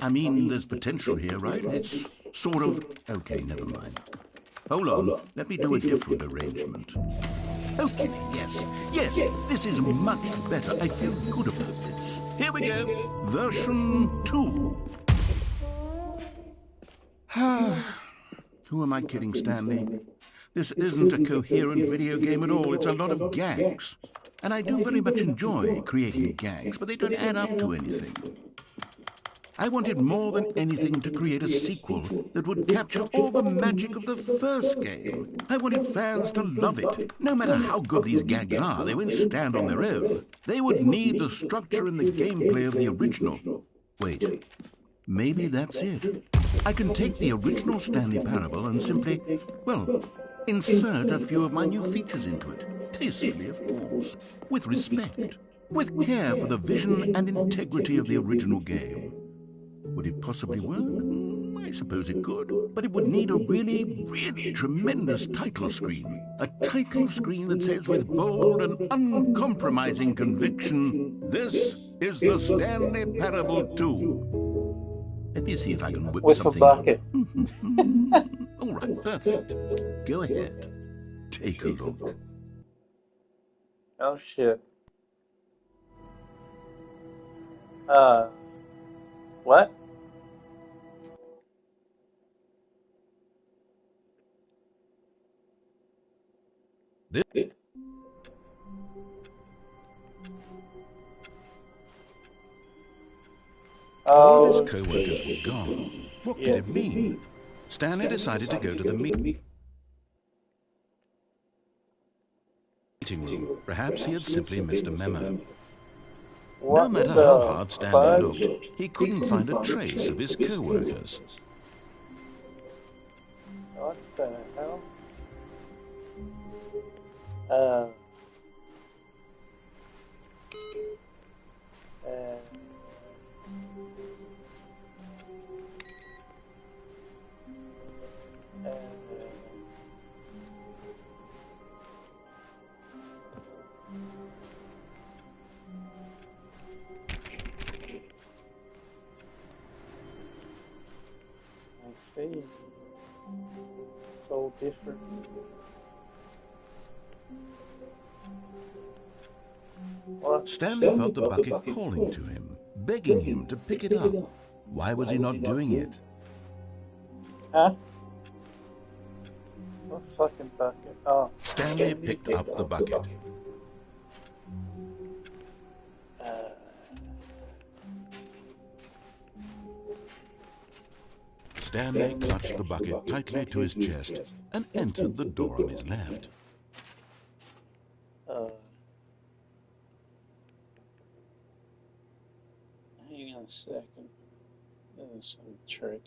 I mean, there's potential here, right? It's sort of... Okay, never mind. Hold on, let me do a different arrangement. Okay, yes, this is much better. I feel good about this. Here we go, version 2. Who am I kidding, Stanley? This isn't a coherent video game at all. It's a lot of gags. And I do very much enjoy creating gags, but they don't add up to anything. I wanted more than anything to create a sequel that would capture all the magic of the first game. I wanted fans to love it. No matter how good these gags are, they won't stand on their own. They would need the structure and the gameplay of the original. Wait, maybe that's it. I can take the original Stanley Parable and simply, well, insert a few of my new features into it. Tastefully, of course. With respect. With care for the vision and integrity of the original game. Would it possibly work? I suppose it could. But it would need a really, really tremendous title screen. A title screen that says with bold and uncompromising conviction, "This is the Stanley Parable 2. Let me see if I can whip With a something bucket. up. All right, perfect. Go ahead. Take a look. Oh shit. What? This All of his co-workers were gone. What could it mean? Stanley decided to go to the meeting room. Perhaps he had simply missed a memo. No matter how hard Stanley looked, he couldn't find a trace of his co-workers. What the hell? I see. It's all different. What? Stanley felt the bucket calling to him, begging him to pick it up. Why was he not doing it? Huh? What fucking bucket? Oh. Stanley picked up the bucket. Stanley clutched the bucket tightly to his chest and entered the door on his left. Hang on a second. There's some trick.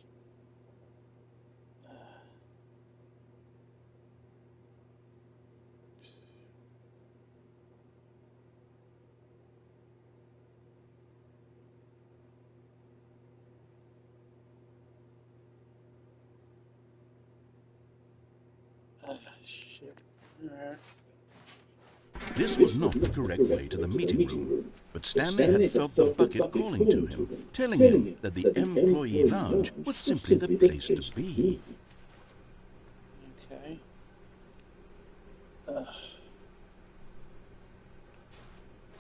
Shit. This was not the correct way to the meeting room, but Stanley had felt the bucket calling to him, telling him that the employee lounge was simply the place to be. Okay.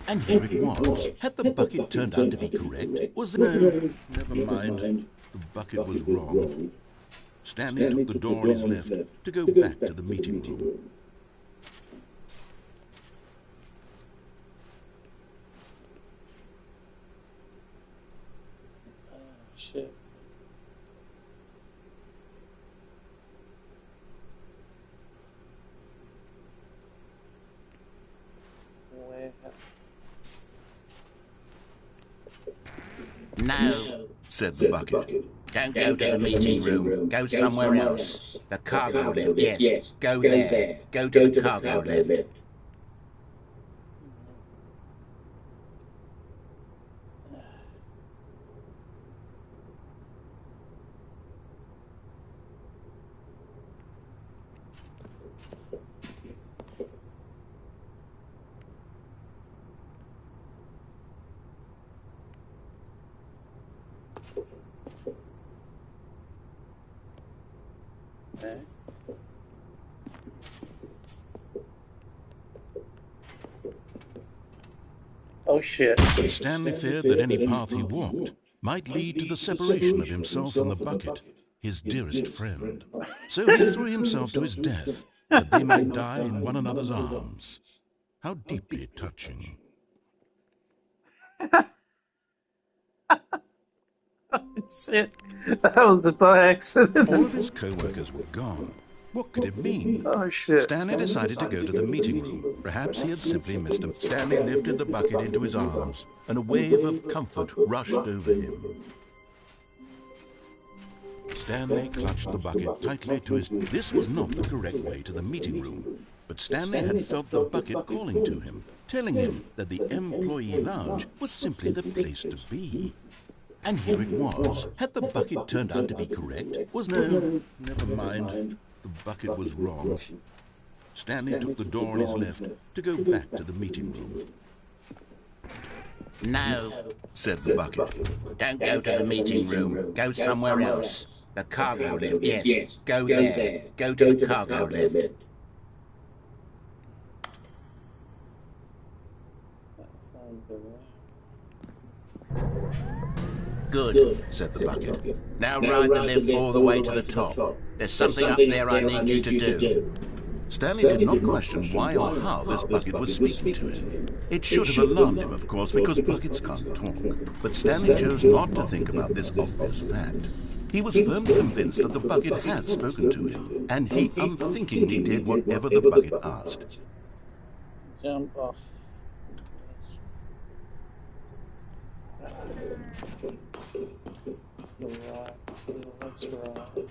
And here it was. Had the bucket turned out to be correct? Was no, never mind. The bucket was wrong. Stanley took the door on his left to go back to the meeting room. shit. Way up. No, said the bucket. Don't go to the meeting room. Go somewhere else. The cargo lift, yes. Go there. Go to the cargo lift. Okay. Oh shit. But Stanley feared that any path he walked might lead to the separation of himself and the bucket, his dearest friend. So he threw himself to his death, that they might die in one another's arms. How deeply touching. Shit. That was by accident. All of his co-workers were gone. What could it mean? Oh shit. Stanley decided to go to the meeting room. Perhaps he had simply missed him. Stanley lifted the bucket into his arms, and a wave of comfort rushed over him. Stanley clutched the bucket tightly to his... This was not the correct way to the meeting room. But Stanley had felt the bucket calling to him, telling him that the employee lounge was simply the place to be. And here it was. Had the bucket turned out to be correct? No, never mind. The bucket was wrong. Stanley took the door on his left to go back to the meeting room. No, said the bucket. Don't go to the meeting room. Go somewhere else. The cargo lift, yes. Go there. Go to the cargo lift. Good, said the bucket. Now ride the lift all the way to the top. There's something up there I need you to do. Stanley did not question why or how this bucket was speaking to him. It should have alarmed him, of course, because buckets can't talk. But Stanley chose not to think about this obvious fact. He was firmly convinced that the bucket had spoken to him, and he unthinkingly did whatever the bucket asked. Jump off. Right. That's right.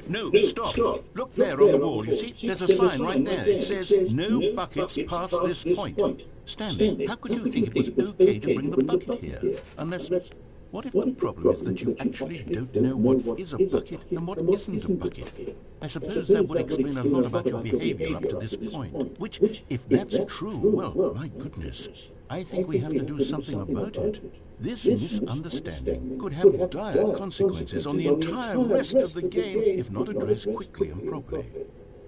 No, stop. Look there on the wall. You see, there's a sign right there. It says, no buckets past this point. Stanley, how could you think it was okay to bring the bucket here? Unless... What if the problem is that you actually don't know what is a bucket and what isn't a bucket? I suppose that would explain a lot about your behavior up to this point. Which, if that's true, well, my goodness, I think we have to do something about it. This misunderstanding could have dire consequences on the entire rest of the game if not addressed quickly and properly.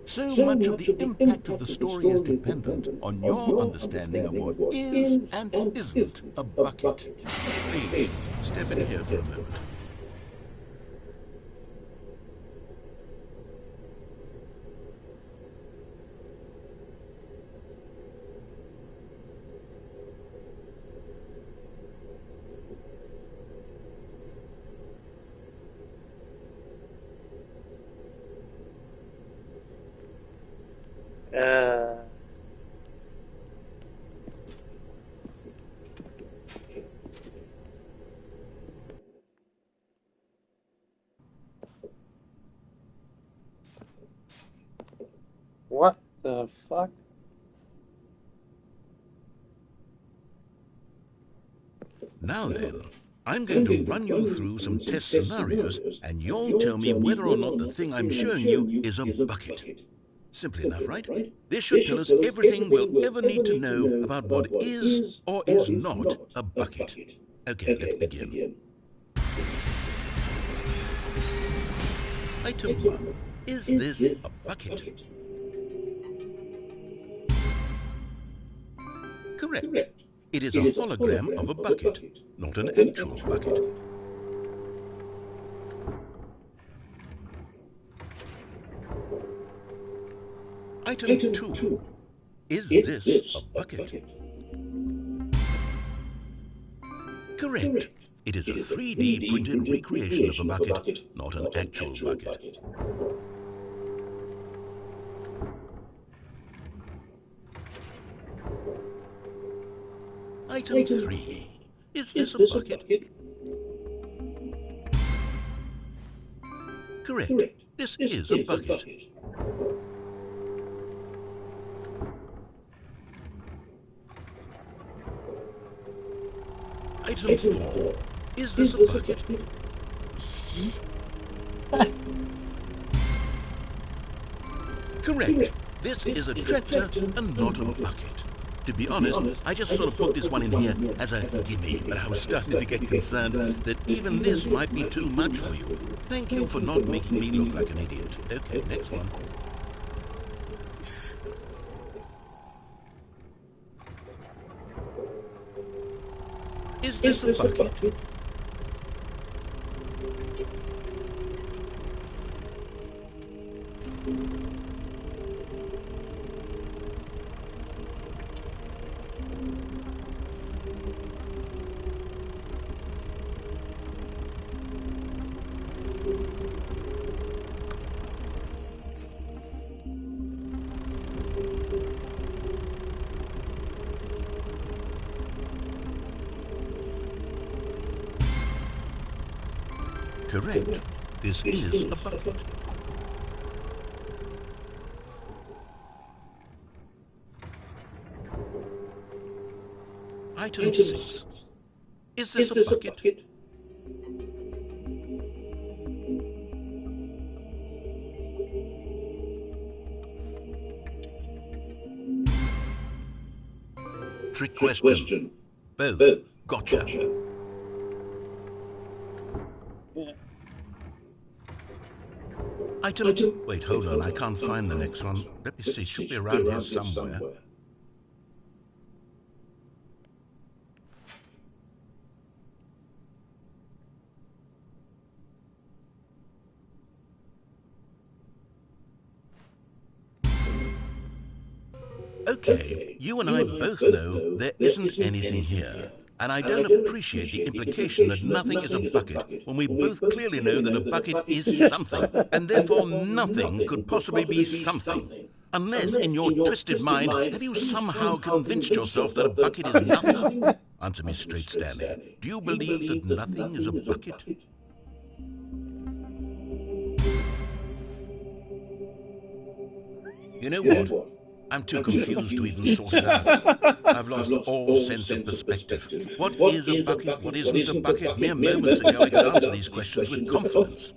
So much of the impact of the story is dependent on your understanding of what is and isn't a bucket. Please, step in here for a moment. What the fuck? Now then, I'm going to run you through some test scenarios, and you'll tell me whether or not the thing I'm showing you is a bucket. Simple enough, right? This should tell us everything we'll ever need to know about what is or is not a bucket. Okay, let's begin. Item 1. Is this a bucket? Correct. It is a hologram of a bucket, not an actual bucket. Item 2. Is this a bucket? Correct. It is a 3D printed recreation of a bucket, not an actual bucket. Item 3. Is this a bucket? Correct. This is a bucket. Item 4. Is this a bucket? Correct. This is a tractor and not a bucket. To be honest, I just sort of put this one in here as a gimme, but I was starting to get concerned that even this might be too much for you. Thank you for not making me look like an idiot. Okay, next one. Is this a bucket? Correct. This is a bucket. Item 6. Is this a bucket? Trick question. Both. Gotcha. Item... Wait, hold on. I can't find the next one. Let me see. It should be around here somewhere. Okay, you and I both know there isn't anything here. And I don't appreciate the implication that nothing is a bucket when we both clearly know that a bucket is something, and therefore nothing could possibly be something. Unless, in your twisted mind, have you somehow convinced yourself that a bucket is nothing? Answer me straight, Stanley. Do you believe that nothing is a bucket? You know what? I'm too confused to even sort it out. I've lost all sense of perspective. What is a bucket? What isn't a bucket? Mere moments ago I could answer these questions with confidence.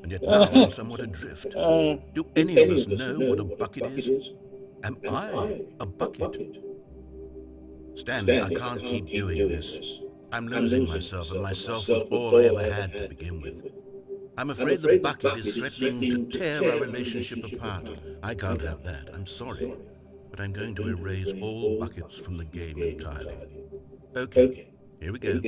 And yet now I'm somewhat adrift. Do any of us know what a bucket is? Am I a bucket? Stanley, I can't keep doing this. I'm losing myself, and myself was all I ever had to begin with. I'm afraid the bucket is threatening to tear our relationship apart. I can't have that. I'm sorry. But I'm going to erase all buckets from the game entirely. Okay, here we go.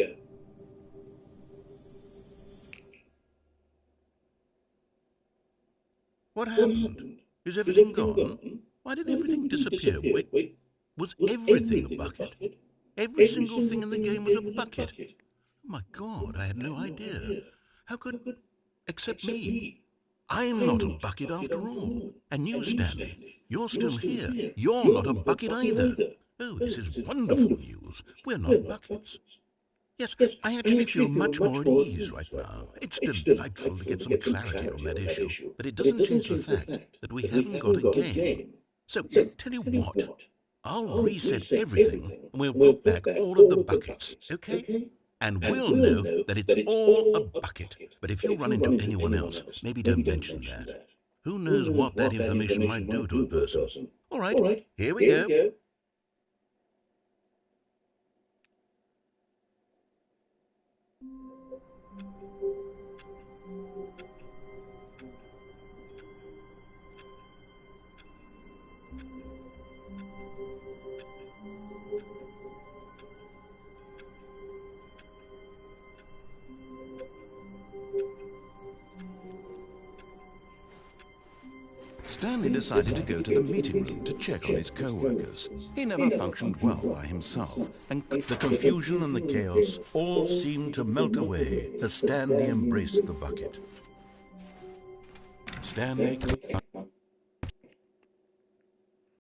What happened? Is everything gone? Why did everything disappear? Wait, was everything a bucket? Every single thing in the game was a bucket. Oh my God, I had no idea. How could... Except me. I'm not a bucket after all. And you, Stanley, you're still here. You're not a bucket either. Oh, this is wonderful news. We're not buckets. Yes, I actually feel much more at ease right now. It's delightful to get some clarity on that issue, but it doesn't change the fact that we haven't got a game. So, tell you what, I'll reset everything and we'll put back all of the buckets, okay? And we'll know that it's all a bucket. But if you run into anyone else, maybe don't mention that. Who knows what that information might do to a person? All right, here we go. Stanley decided to go to the meeting room to check on his co-workers. He never functioned well by himself, and the confusion and the chaos all seemed to melt away as Stanley embraced the bucket. Stanley